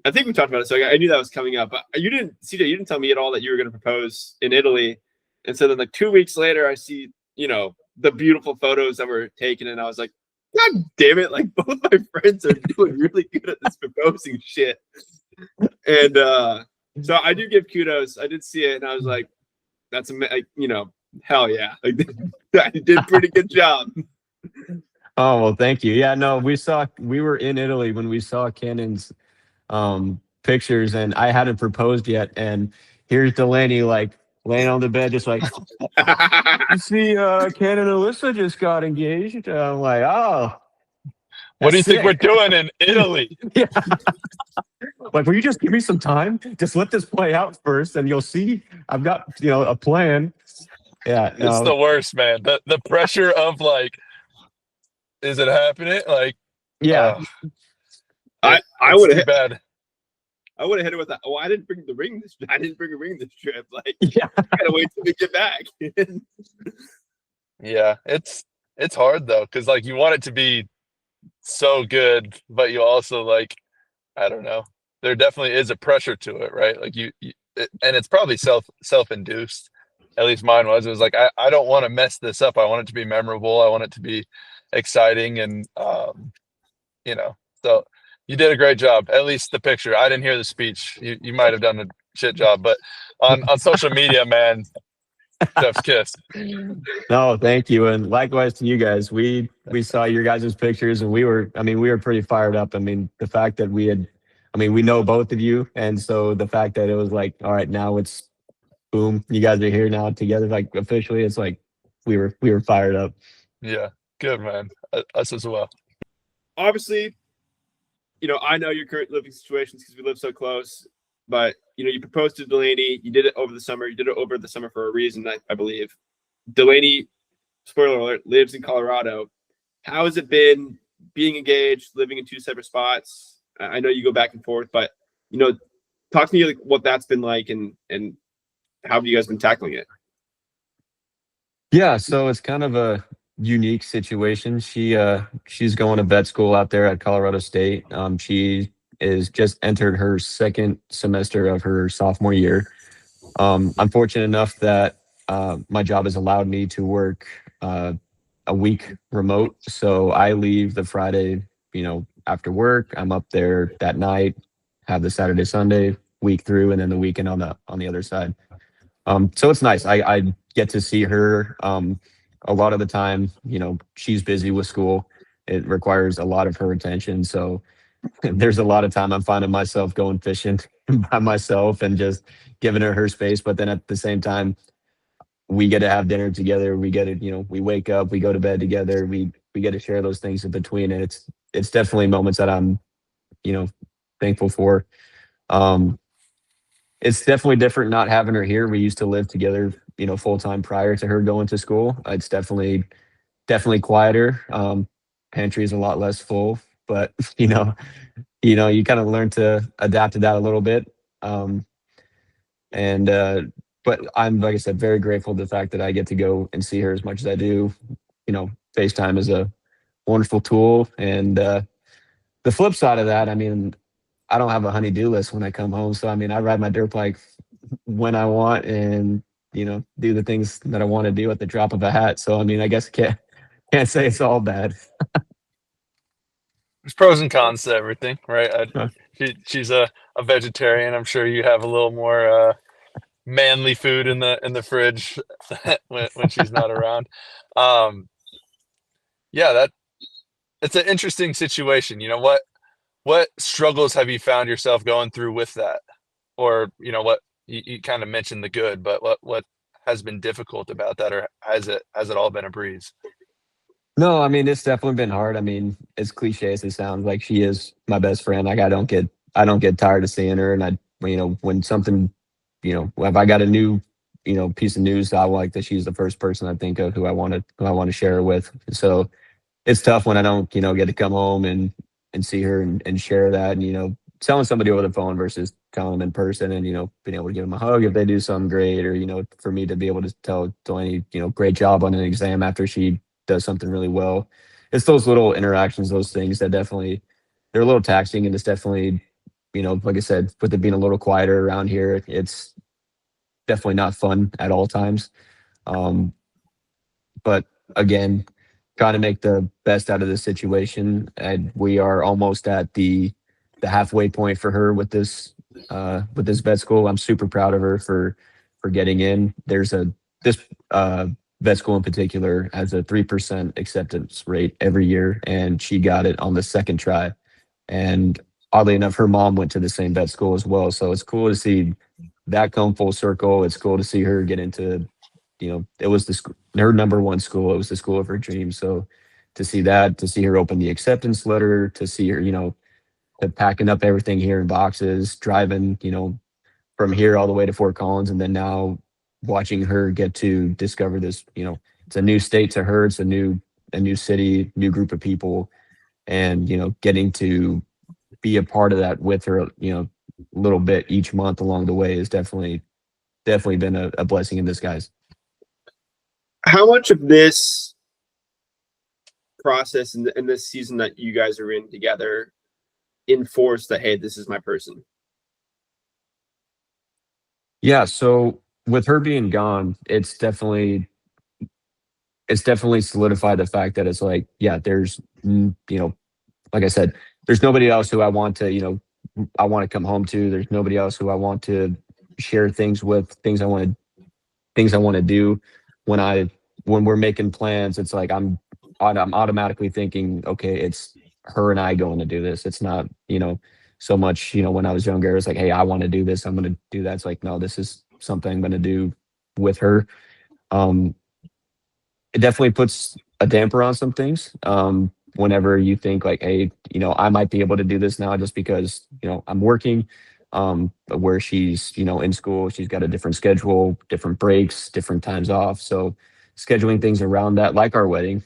I think we talked about it, so I knew that was coming up. But CJ, you didn't tell me at all that you were going to propose in Italy. And so then, like 2 weeks later, I see, the beautiful photos that were taken, and I was like, God damn it! Like, both my friends are doing really good at this proposing shit. And so I do give kudos. I did see it, and I was like, that's hell yeah! Like, I did a pretty good job. Oh well, thank you. Yeah, no, we were in Italy when we saw Cannon's pictures, and I hadn't proposed yet. And here's Delaney like laying on the bed, just like, I see Cannon and Alyssa just got engaged. I'm like, oh, What do you that's think we're sick. doing in Italy? Yeah. Like, will you just give me some time? Just let this play out first, and you'll see I've got a plan. Yeah, It's the no, worst, man. The pressure of like, is it happening? Like, yeah, I it's would too have bad. I would have hit it with that. Oh, I didn't bring the ring. I didn't bring a ring this trip. Like, yeah. I gotta wait till we get back. Yeah, it's hard though, because like you want it to be so good, but you also like, I don't know. There definitely is a pressure to it, right? Like and it's probably self-induced. At least mine was. It was like I don't want to mess this up. I want it to be memorable. I want it to be exciting, and So you did a great job. At least the picture. I didn't hear the speech. You might have done a shit job, but on social media, man, Chef's kiss. No, thank you, and likewise to you guys. We saw your guys' pictures, and we were pretty fired up. I mean, the fact that we know both of you, and so the fact that it was like, all right, now it's boom, you guys are here now together, like officially. It's like we were fired up. Yeah, good man. Us as well. Obviously, I know your current living situations because we live so close. But you proposed to Delaney. You did it over the summer. You did it over the summer for a reason, I believe. Delaney, spoiler alert, lives in Colorado. How has it been being engaged, living in two separate spots? I know you go back and forth, but talk to me like what that's been like, and how have you guys been tackling it? Yeah, so it's kind of a unique situation. She's going to vet school out there at Colorado State. She is just entered her second semester of her sophomore year. I'm fortunate enough that my job has allowed me to work a week remote. So I leave the Friday, after work. I'm up there that night, have the Saturday, Sunday week through, and then the weekend on the other side. So it's nice. I get to see her. A lot of the time, she's busy with school. It requires a lot of her attention. So there's a lot of time I'm finding myself going fishing by myself and just giving her space. But then at the same time, we get to have dinner together. We get to, we wake up, we go to bed together. We get to share those things in between, and it's definitely moments that I'm, thankful for. Um, it's definitely different not having her here. We used to live together, full time prior to her going to school. It's definitely quieter. Pantry is a lot less full, but you kind of learn to adapt to that a little bit. Um, and but I'm, like I said, very grateful to the fact that I get to go and see her as much as I do. FaceTime is a wonderful tool, and the flip side of that, I mean, I don't have a honey-do list when I come home. So I mean, I ride my dirt bike when I want, and do the things that I want to do at the drop of a hat. So I mean, I guess can't say it's all bad. There's pros and cons to everything, right? Huh. She's a vegetarian. I'm sure you have a little more manly food in the fridge when she's not around. Um, yeah, it's an interesting situation. What struggles have you found yourself going through with that? Or, what you kind of mentioned the good, but what has been difficult about that, or has it all been a breeze? No, I mean, it's definitely been hard. I mean, as cliche as it sounds, like she is my best friend. Like I don't get tired of seeing her, and when something, if I got a new, piece of news, I like that she's the first person I think of who I want to share it with. So it's tough when I don't, get to come home and see her and share that, and telling somebody over the phone versus telling them in person, and being able to give them a hug if they do something great, or for me to be able to tell Delaney, great job on an exam after she does something really well. It's those little interactions, those things that definitely they're a little taxing, and it's definitely, like I said, with it being a little quieter around here, it's definitely not fun at all times. Um, but again, trying to make the best out of the situation, and we are almost at the halfway point for her with this vet school. I'm super proud of her for getting in. This vet school in particular has a 3% acceptance rate every year, and she got it on the second try. And oddly enough, her mom went to the same vet school as well. So it's cool to see that come full circle. It's cool to see her get into, it was her number one school. It was the school of her dreams. So to see that, to see her open the acceptance letter, to see her, to packing up everything here in boxes, driving, from here all the way to Fort Collins, and then now watching her get to discover this, it's a new state to her. It's a new city, new group of people, and getting to be a part of that with her, a little bit each month along the way is definitely been a blessing in disguise. How much of this process and this season that you guys are in together enforce that, hey, this is my person? Yeah, so with her being gone, it's definitely solidified the fact that it's like, yeah, there's, like I said, there's nobody else who I want to, I want to come home to. There's nobody else who I want to share things with, things I want to things I want to do. When I when we're making plans, it's like I'm automatically thinking, okay, it's her and I going to do this. It's not, so much, when I was younger, it was like, hey, I want to do this, I'm going to do that. It's like, no, this is something I'm going to do with her. Um, it definitely puts a damper on some things. Whenever you think like, hey, I might be able to do this now just because, I'm working. But where she's, in school, she's got a different schedule, different breaks, different times off. So scheduling things around that, like our wedding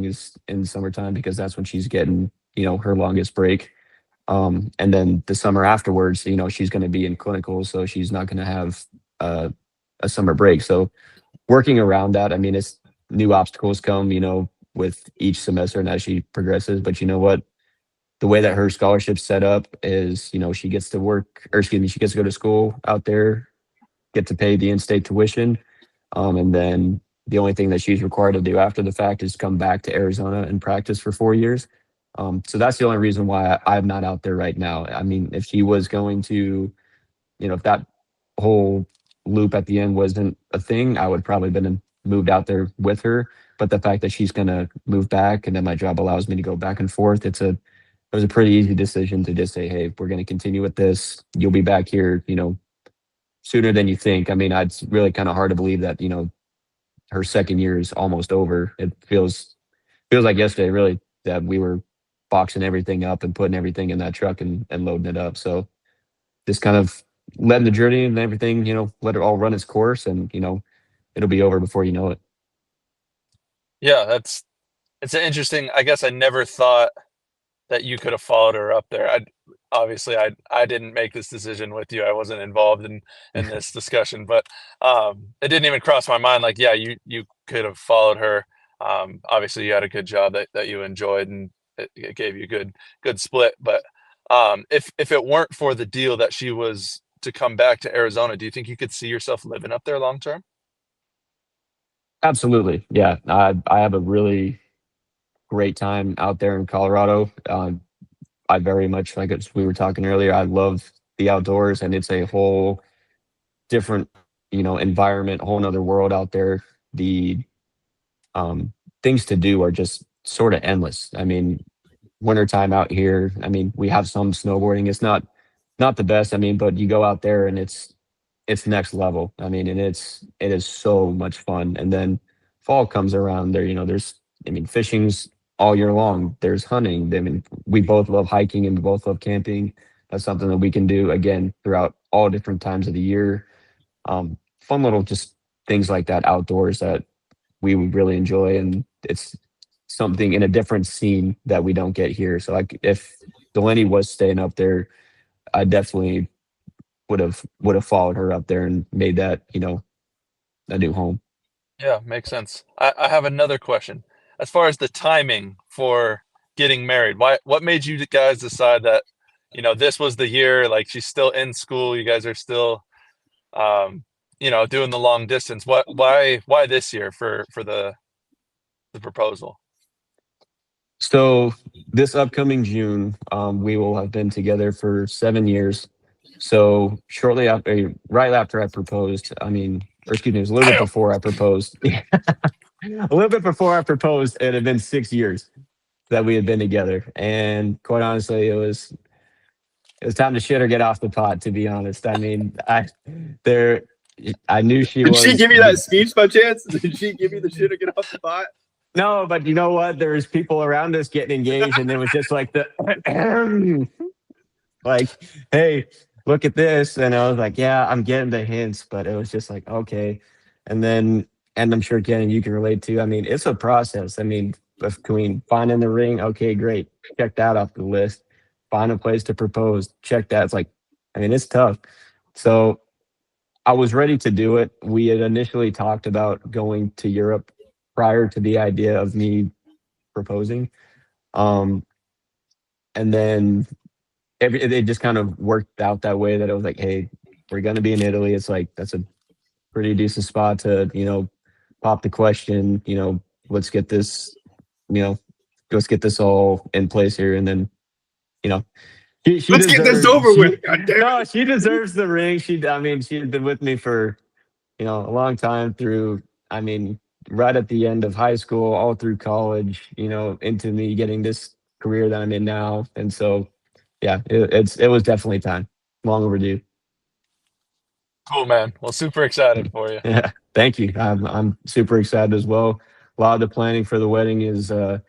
is in summertime because that's when she's getting, her longest break. And then the summer afterwards, she's going to be in clinical, so she's not going to have uh, a summer break. So working around that, I mean, it's new obstacles come, with each semester and as she progresses. But you know what? The way that her scholarship's set up is, she gets to work, or excuse me, she gets to go to school out there, get to pay the in-state tuition, and then the only thing that she's required to do after the fact is come back to Arizona and practice for 4 years. So that's the only reason why I'm not out there right now. I mean, if she was going to, if that whole loop at the end wasn't a thing, I would probably been moved out there with her. But the fact that she's gonna move back and then my job allows me to go back and forth, it was a pretty easy decision to just say, hey, we're gonna continue with this. You'll be back here, sooner than you think. I mean, it's really kind of hard to believe that, her second year is almost over. It feels like yesterday, really, that we were boxing everything up and putting everything in that truck and loading it up. So just kind of letting the journey and everything, let it all run its course, and it'll be over before you know it. Yeah, it's an interesting. I guess I never thought that you could have followed her up there. I didn't make this decision with you. I wasn't involved in this discussion, but it didn't even cross my mind. Like, yeah, you could have followed her. Obviously, you had a good job that you enjoyed, and it gave you a good split. But if it weren't for the deal that she was to come back to Arizona, do you think you could see yourself living up there long term? Absolutely, yeah. I have a really great time out there in Colorado. I very much, like as we were talking earlier, I love the outdoors, and it's a whole different, environment, whole nother world out there. The um, things to do are just sort of endless. I mean, wintertime out here, I mean, we have some snowboarding. It's not the best. I mean, but you go out there and it's next level. I mean, and it is so much fun. And then fall comes around there, there's, I mean, fishing's all year long. There's hunting. I mean, we both love hiking and we both love camping. That's something that we can do again throughout all different times of the year. Fun little just things like that outdoors that we would really enjoy, and it's something in a different scene that we don't get here. So like if Delaney was staying up there, I definitely would have followed her up there and made that, a new home. Yeah, makes sense. I have another question. As far as the timing for getting married, what made you guys decide that, this was the year, like she's still in school, you guys are still doing the long distance. Why this year for the proposal? So this upcoming June, we will have been together for 7 years. So shortly after, right after I proposed, I mean, or excuse me, it was a little bit Damn. before I proposed. A little bit before I proposed, it had been 6 years that we had been together. And quite honestly, it was time to shit or get off the pot, to be honest. I mean, there I knew she Did she was give you that speech by chance? Did she give you the shit or get off the pot? no, but you know what? There was people around us getting engaged, and it was just like the like, hey, look at this. And I was like, yeah, I'm getting the hints, but it was just like, okay. And then, and I'm sure Ken, you can relate to, I mean, it's a process. I mean, between finding the ring, okay, great. Check that off the list. Find a place to propose, check that. It's like, I mean, it's tough. So I was ready to do it. We had initially talked about going to Europe prior to the idea of me proposing. Um, and then it just kind of worked out that way that it was like, hey, we're gonna be in Italy. It's like that's a pretty decent spot to, pop the question, let's get this, you know, let's get this all in place here. And then, you know, Let's get this over with. God damn it. no, she deserves the ring. I mean, she's been with me for a long time through, I mean, right at the end of high school, all through college, into me getting this career that I'm in now. And so, yeah, it was definitely time. Long overdue. Cool, man. Well, super excited for you. Yeah, thank you. I'm super excited as well. A lot of the planning for the wedding is I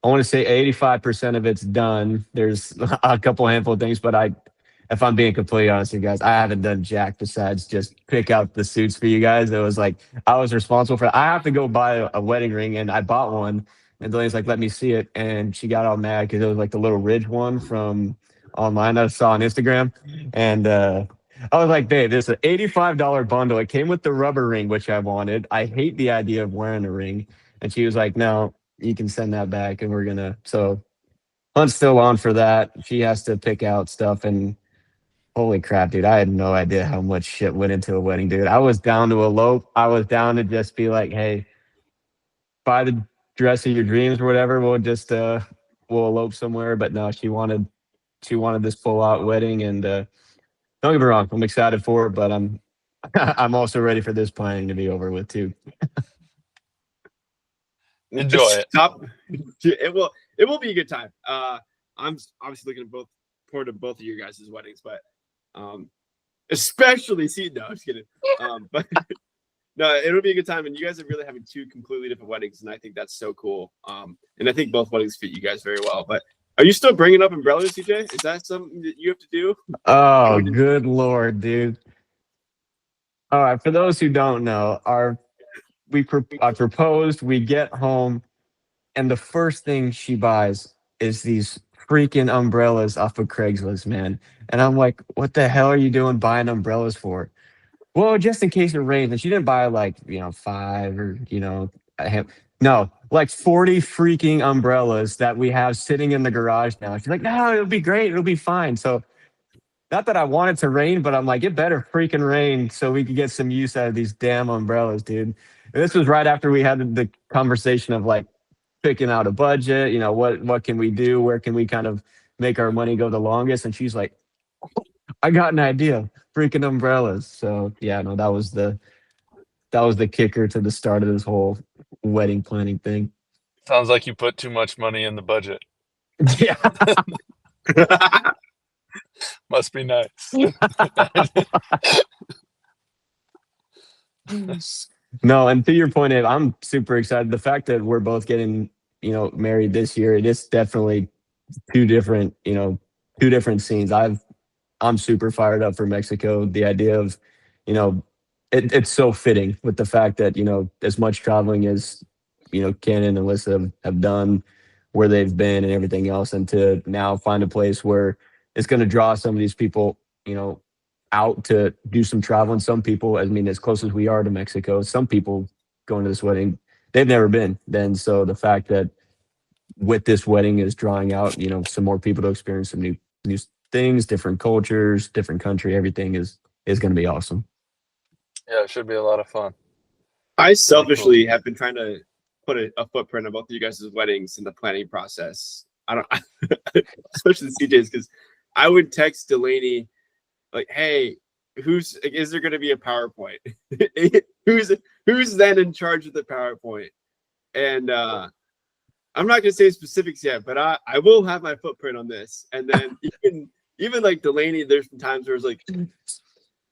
want to say 85% of it's done. There's a couple handful of things, but if I'm being completely honest with you guys, I haven't done jack besides just pick out the suits for you guys. It was like I was responsible for. I have to go buy a wedding ring, and I bought one. And Delaney's like, "Let me see it," and she got all mad because it was like the little ridge one from online I saw on Instagram, and I was like, "Babe, this is an $85 bundle. It came with the rubber ring, which I wanted. I hate the idea of wearing a ring." And she was like, "No, you can send that back, and we're gonna." So Hunt's still on for that. She has to pick out stuff, and holy crap, dude! I had no idea how much shit went into a wedding, dude. I was down to elope. I was down to just be like, "Hey, buy the dress of your dreams or whatever. We'll elope somewhere." But no, she wanted this full out wedding, and don't get me wrong, I'm excited for it, but I'm I'm also ready for this planning to be over with too. Enjoy it. Stop. It will be a good time. I'm obviously looking forward to both of your guys' weddings, but especially no, I'm just kidding. But no, it'll be a good time, and you guys are really having two completely different weddings, and I think that's so cool. And I think both weddings fit you guys very well. But are you still bringing up umbrellas, CJ? Is that something that you have to do? Oh, good lord, dude! All right, for those who don't know, I proposed. We get home, and the first thing she buys is these freaking umbrellas off of Craigslist, man. And I'm like, what the hell are you doing buying umbrellas for? Well, just in case it rains. And she didn't buy like, five or, no, like 40 freaking umbrellas that we have sitting in the garage now. She's like, no, it'll be great. It'll be fine. So, not that I want it to rain, but I'm like, it better freaking rain so we could get some use out of these damn umbrellas, dude. And this was right after we had the conversation of like, picking out a budget, what can we do? Where can we kind of make our money go the longest? And she's like, I got an idea, freaking umbrellas. So yeah, no, that was the kicker to the start of this whole wedding planning thing. Sounds like you put too much money in the budget. Yeah. Must be nice. No, and to your point, Abe, I'm super excited. The fact that we're both getting, married this year, it is definitely two different, two different scenes. I'm super fired up for Mexico. The idea of, you know, it's so fitting with the fact that, as much traveling as, Ken and Alyssa have done, where they've been and everything else, and to now find a place where it's going to draw some of these people, out to do some traveling. Some people, I mean, as close as we are to Mexico, some people going to this wedding, they've never been. Then, so the fact that with this wedding is drawing out, some more people to experience some new things, different cultures, different country, everything is going to be awesome. Yeah, it should be a lot of fun. I selfishly have been trying to put a footprint on both of you guys' weddings in the planning process. I don't, especially CJ's, because I would text Delaney like, "Hey, is there going to be a PowerPoint? who's then in charge of the PowerPoint?" And I'm not going to say specifics yet, but I will have my footprint on this. And then even like Delaney, there's some times where it's like,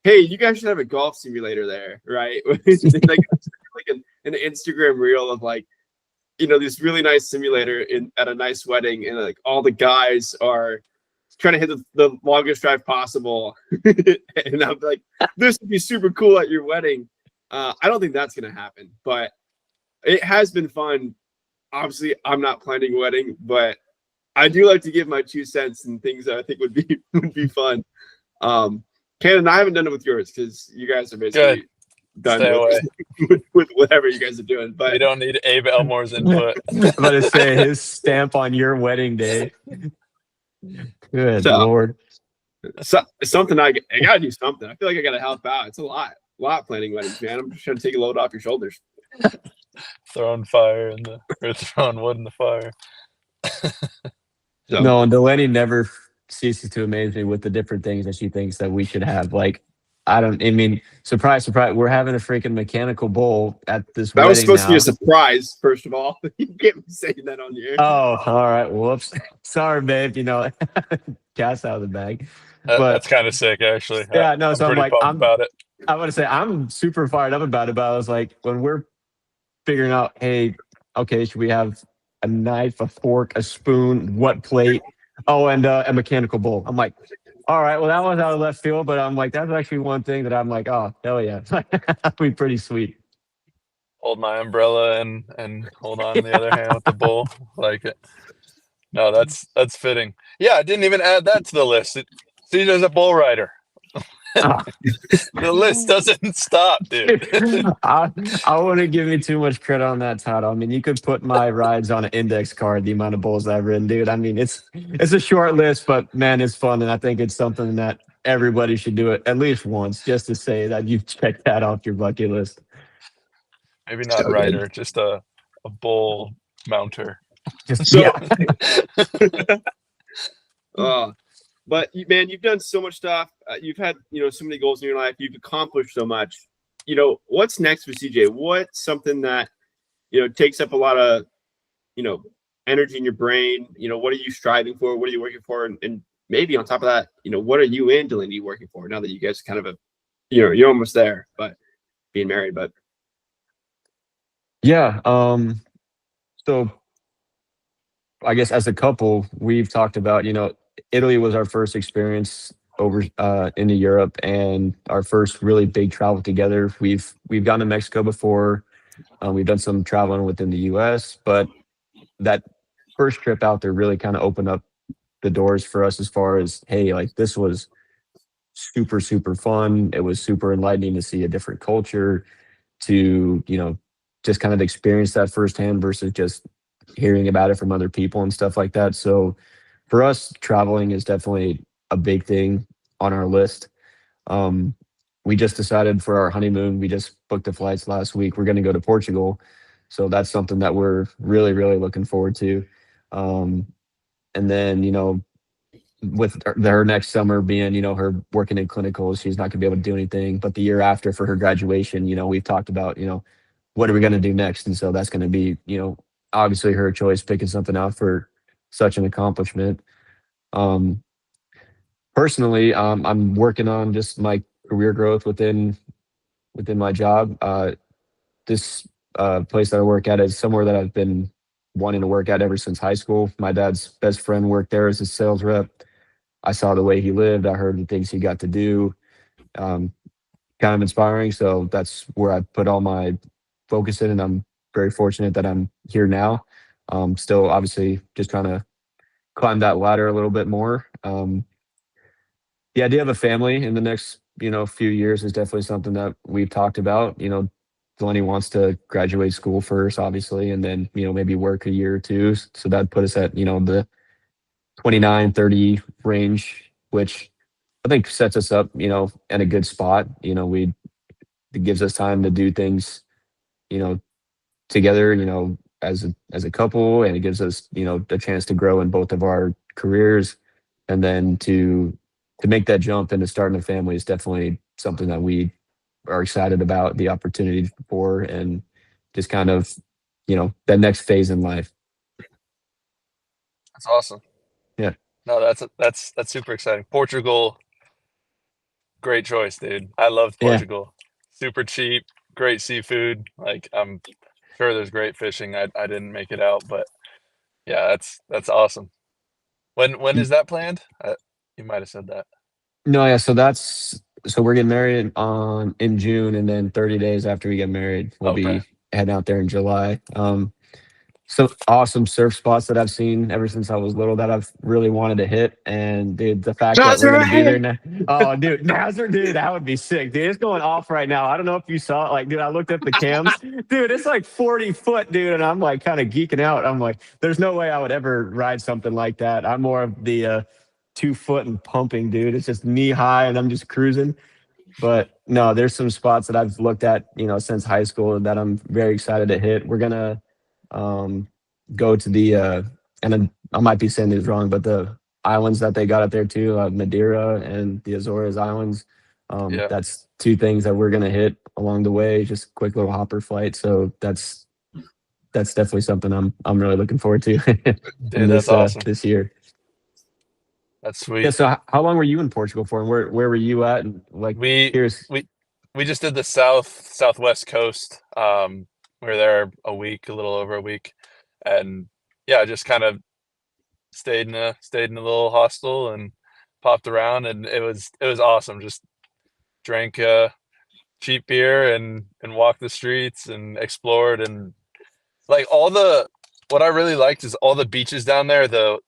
"Hey, you guys should have a golf simulator there, right?" like an Instagram reel of like, this really nice simulator at a nice wedding, and like all the guys are trying to hit the longest drive possible. And I'm like, this would be super cool at your wedding. I don't think that's going to happen, but it has been fun. Obviously, I'm not planning a wedding, but I do like to give my 2 cents and things that I think would be fun. Ken and I haven't done it with yours because you guys are basically done with whatever you guys are doing. But we don't need Abe Elmore's input. I'm about to say his stamp on your wedding day. Good Lord. So something I gotta do something. I feel like I gotta help out. It's a lot planning weddings, man. I'm just trying to take a load off your shoulders. Throwing wood in the fire. No, and Delaney never ceases to amaze me with the different things that she thinks that we should have. Like, I don't. I mean, surprise, surprise. We're having a freaking mechanical bull at this That was wedding supposed to be a now. surprise, first of all. You can't be saying that on the air. Oh, all right. Whoops. Sorry, babe. Cat's out of the bag. But That's kind of sick, actually. yeah, no. I'm So I'm pretty like, pumped about it. I want to say I'm super fired up about it. But I was like, when we're figuring out, hey, okay, should we have a knife, a fork, a spoon, what plate? Oh, and a mechanical bull. I'm like, all right, well, that was out of left field, but I'm like, that's actually one thing that I'm like, oh, hell yeah, that'd be pretty sweet. Hold my umbrella and hold on the other hand with the bull. Like it. No, that's fitting. Yeah, I didn't even add that to the list. CJ's a bull rider. Oh, The list doesn't stop, dude. I wouldn't give me too much credit on that title. I mean, you could put my rides on an index card, the amount of bulls I've ridden, dude. I mean, it's a short list, but man, it's fun, and I think it's something that everybody should do it at least once, just to say that you've checked that off your bucket list. Maybe not So good. rider, just a bull mounter. Just So, yeah. but man, you've done so much stuff. You've had, so many goals in your life. You've accomplished so much. What's next for CJ? What's something that, takes up a lot of, energy in your brain? What are you striving for? What are you working for? And maybe on top of that, what are you and Delaney working for now that you guys kind of, you're almost there, but being married, but. Yeah. So I guess as a couple, we've talked about, Italy was our first experience over into Europe and our first really big travel together. We've gone to Mexico before. We've done some traveling within the US, but that first trip out there really kind of opened up the doors for us as far as, hey, like this was super, super fun. It was super enlightening to see a different culture, to, just kind of experience that firsthand versus just hearing about it from other people and stuff like that. So for us, traveling is definitely a big thing on our list. Um, we just decided for our honeymoon, we just booked the flights last week. We're going to go to Portugal. So that's something that we're really, really looking forward to. And then, with her next summer being, her working in clinicals, she's not going to be able to do anything. But the year after for her graduation, we've talked about, what are we going to do next? And so that's going to be, obviously her choice, picking something out for such an accomplishment. Um, Personally, I'm working on just my career growth within my job. This place that I work at is somewhere that I've been wanting to work at ever since high school. My dad's best friend worked there as a sales rep. I saw the way he lived. I heard the things he got to do. Um, Kind of inspiring. So that's where I put all my focus in, and I'm very fortunate that I'm here now. Still, obviously, just trying to climb that ladder a little bit more. The idea of a family in the next, few years is definitely something that we've talked about. Delaney wants to graduate school first, obviously, and then, maybe work a year or two. So that'd put us at, the 29, 30 range, which I think sets us up, in a good spot. It gives us time to do things, you know, together, as a couple, and it gives us, the chance to grow in both of our careers, and then to make that jump into starting a family is definitely something that we are excited about the opportunity for, and just kind of, that next phase in life. That's awesome. Yeah. No, that's super exciting. Portugal, great choice, dude. I love Yeah. Portugal. Super cheap, great seafood. Like I'm sure there's great fishing. I didn't make it out, but yeah, that's awesome. When is that planned? You might have said that. No, yeah. So we're getting married in June, and then 30 days after we get married, we'll Okay. be heading out there in July. Some awesome surf spots that I've seen ever since I was little that I've really wanted to hit. And dude, the fact that we're gonna be there now. Oh, dude, Nazareth, dude, that would be sick. Dude, it's going off right now. I don't know if you saw it. Like, dude, I looked at the cams. Dude, it's like 40 foot, dude. And I'm like kind of geeking out. I'm like, there's no way I would ever ride something like that. I'm more of the 2 foot and pumping, dude. It's just knee high and I'm just cruising. But no, there's some spots that I've looked at, since high school that I'm very excited to hit. We're gonna go to the and I might be saying this wrong, but the islands that they got up there too, Madeira and the Azores Islands. Yeah, That's two things that we're gonna hit along the way. Just quick little hopper flight. So that's definitely something I'm really looking forward to in dude, that's awesome. this year. That's Yeah. sweet. So how long were you in Portugal for, and where were you at? And like, We here's we we just did the southwest coast. We were there a week, a little over a week, and yeah, just kind of stayed in a little hostel and popped around, and it was awesome. Just drank cheap beer and walked the streets and explored, and like all the what I really liked is all the beaches down there. The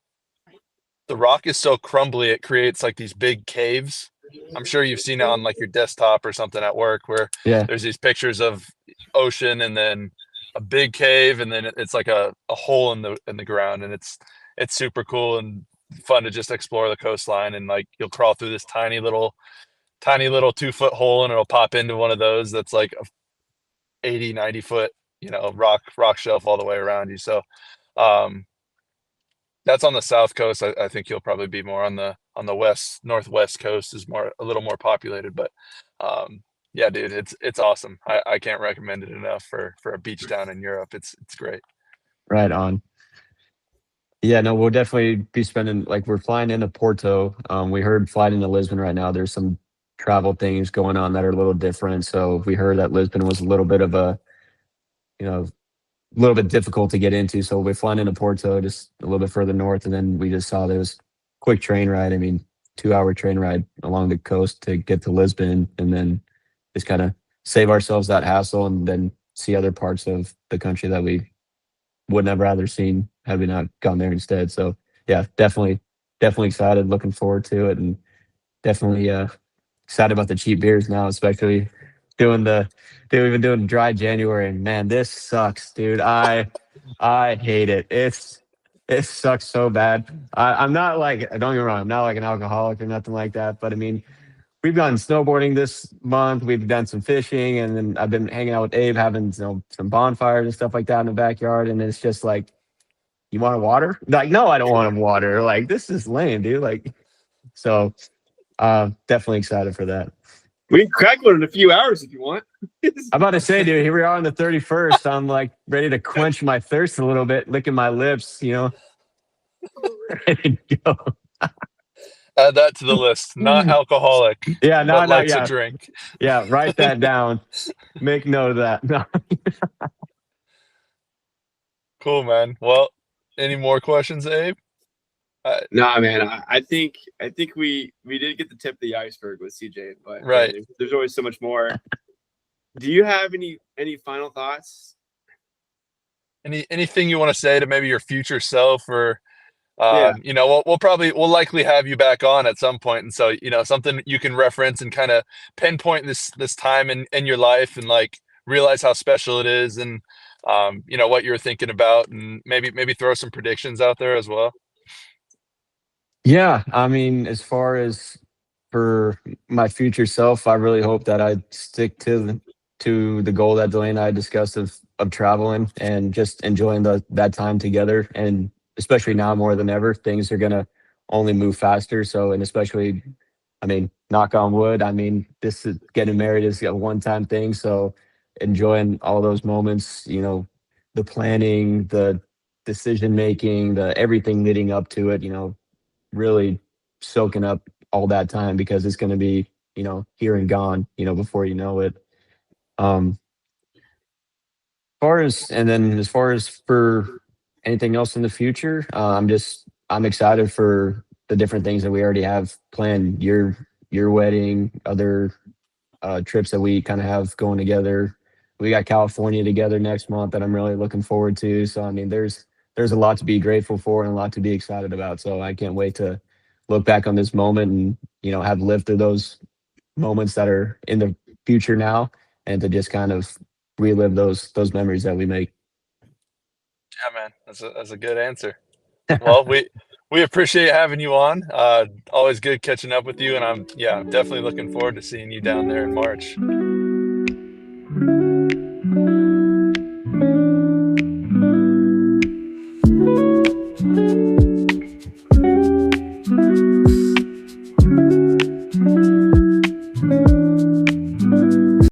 rock is so crumbly, it creates like these big caves. I'm sure you've seen it on like your desktop or something at work where yeah. there's these pictures of ocean and then a big cave and then it's like a hole in the ground, and it's super cool and fun to just explore the coastline, and like you'll crawl through this tiny little 2 foot hole and it'll pop into one of those that's like a 80, 90 foot, rock shelf all the way around you. So um that's on the south coast. I think you'll probably be more on the west northwest coast is more a little more populated, but yeah, dude, it's awesome. I can't recommend it enough for a beach town in Europe. It's great. Right on. Yeah, no, we'll definitely be spending, like, we're flying into Porto. We heard flying into Lisbon right now, there's some travel things going on that are a little different. So we heard that Lisbon was a little bit of a, you know, a little bit difficult to get into. So we're flying into Porto, just a little bit further north, and then we just saw there was quick train ride. I mean, 2 hour train ride along the coast to get to Lisbon, and then just kind of save ourselves that hassle, and then see other parts of the country that we would have rather seen had we not gone there instead. So yeah, definitely excited, looking forward to it, and definitely excited about the cheap beers now, especially doing the dude, we've been doing dry January, and man, this sucks, dude. I hate it. It sucks so bad. I'm not like, don't get me wrong, I'm not like an alcoholic or nothing like that, but I mean, we've gone snowboarding this month. We've done some fishing, and then I've been hanging out with Abe, having some bonfires and stuff like that in the backyard. And it's just like, you want a water? Like, no, I don't want a water. Like, this is lame, dude. Like, so definitely excited for that. We can crack one in a few hours if you want. I'm about to say, dude, here we are on the 31st. I'm like ready to quench my thirst a little bit, licking my lips, ready to go. Add that to the list. Not alcoholic, Yeah, no, but no, likes a yeah. drink. Yeah, write that down. Make note of that. No. Cool, man. Well, any more questions, Abe? Nah, man. I think we did get the tip of the iceberg with CJ, but Right. man, there's always so much more. Do you have any final thoughts? Anything you want to say to maybe your future self, or Yeah. we'll likely have you back on at some point, and so something you can reference and kind of pinpoint this time in your life and like realize how special it is, and what you're thinking about, and maybe throw some predictions out there as well. Yeah, I mean, as far as for my future self, I really hope that I stick to the goal that Delaney and I discussed of traveling and just enjoying that time together. And especially now more than ever, things are gonna only move faster. So, and especially, I mean, knock on wood. I mean, this is getting married is a one-time thing. So, enjoying all those moments, the planning, the decision making, the everything leading up to it. Really soaking up all that time, because it's going to be, here and gone, before you know it. Um, as far as for anything else in the future, I'm excited for the different things that we already have planned. Your wedding, other trips that we kind of have going together. We got California together next month that I'm really looking forward to. So I mean, there's a lot to be grateful for and a lot to be excited about. So I can't wait to look back on this moment and have lived through those moments that are in the future now, and to just kind of relive those memories that we make. Yeah, man, that's a good answer. Well, we appreciate having you on. Always good catching up with you, and I'm definitely looking forward to seeing you down there in March.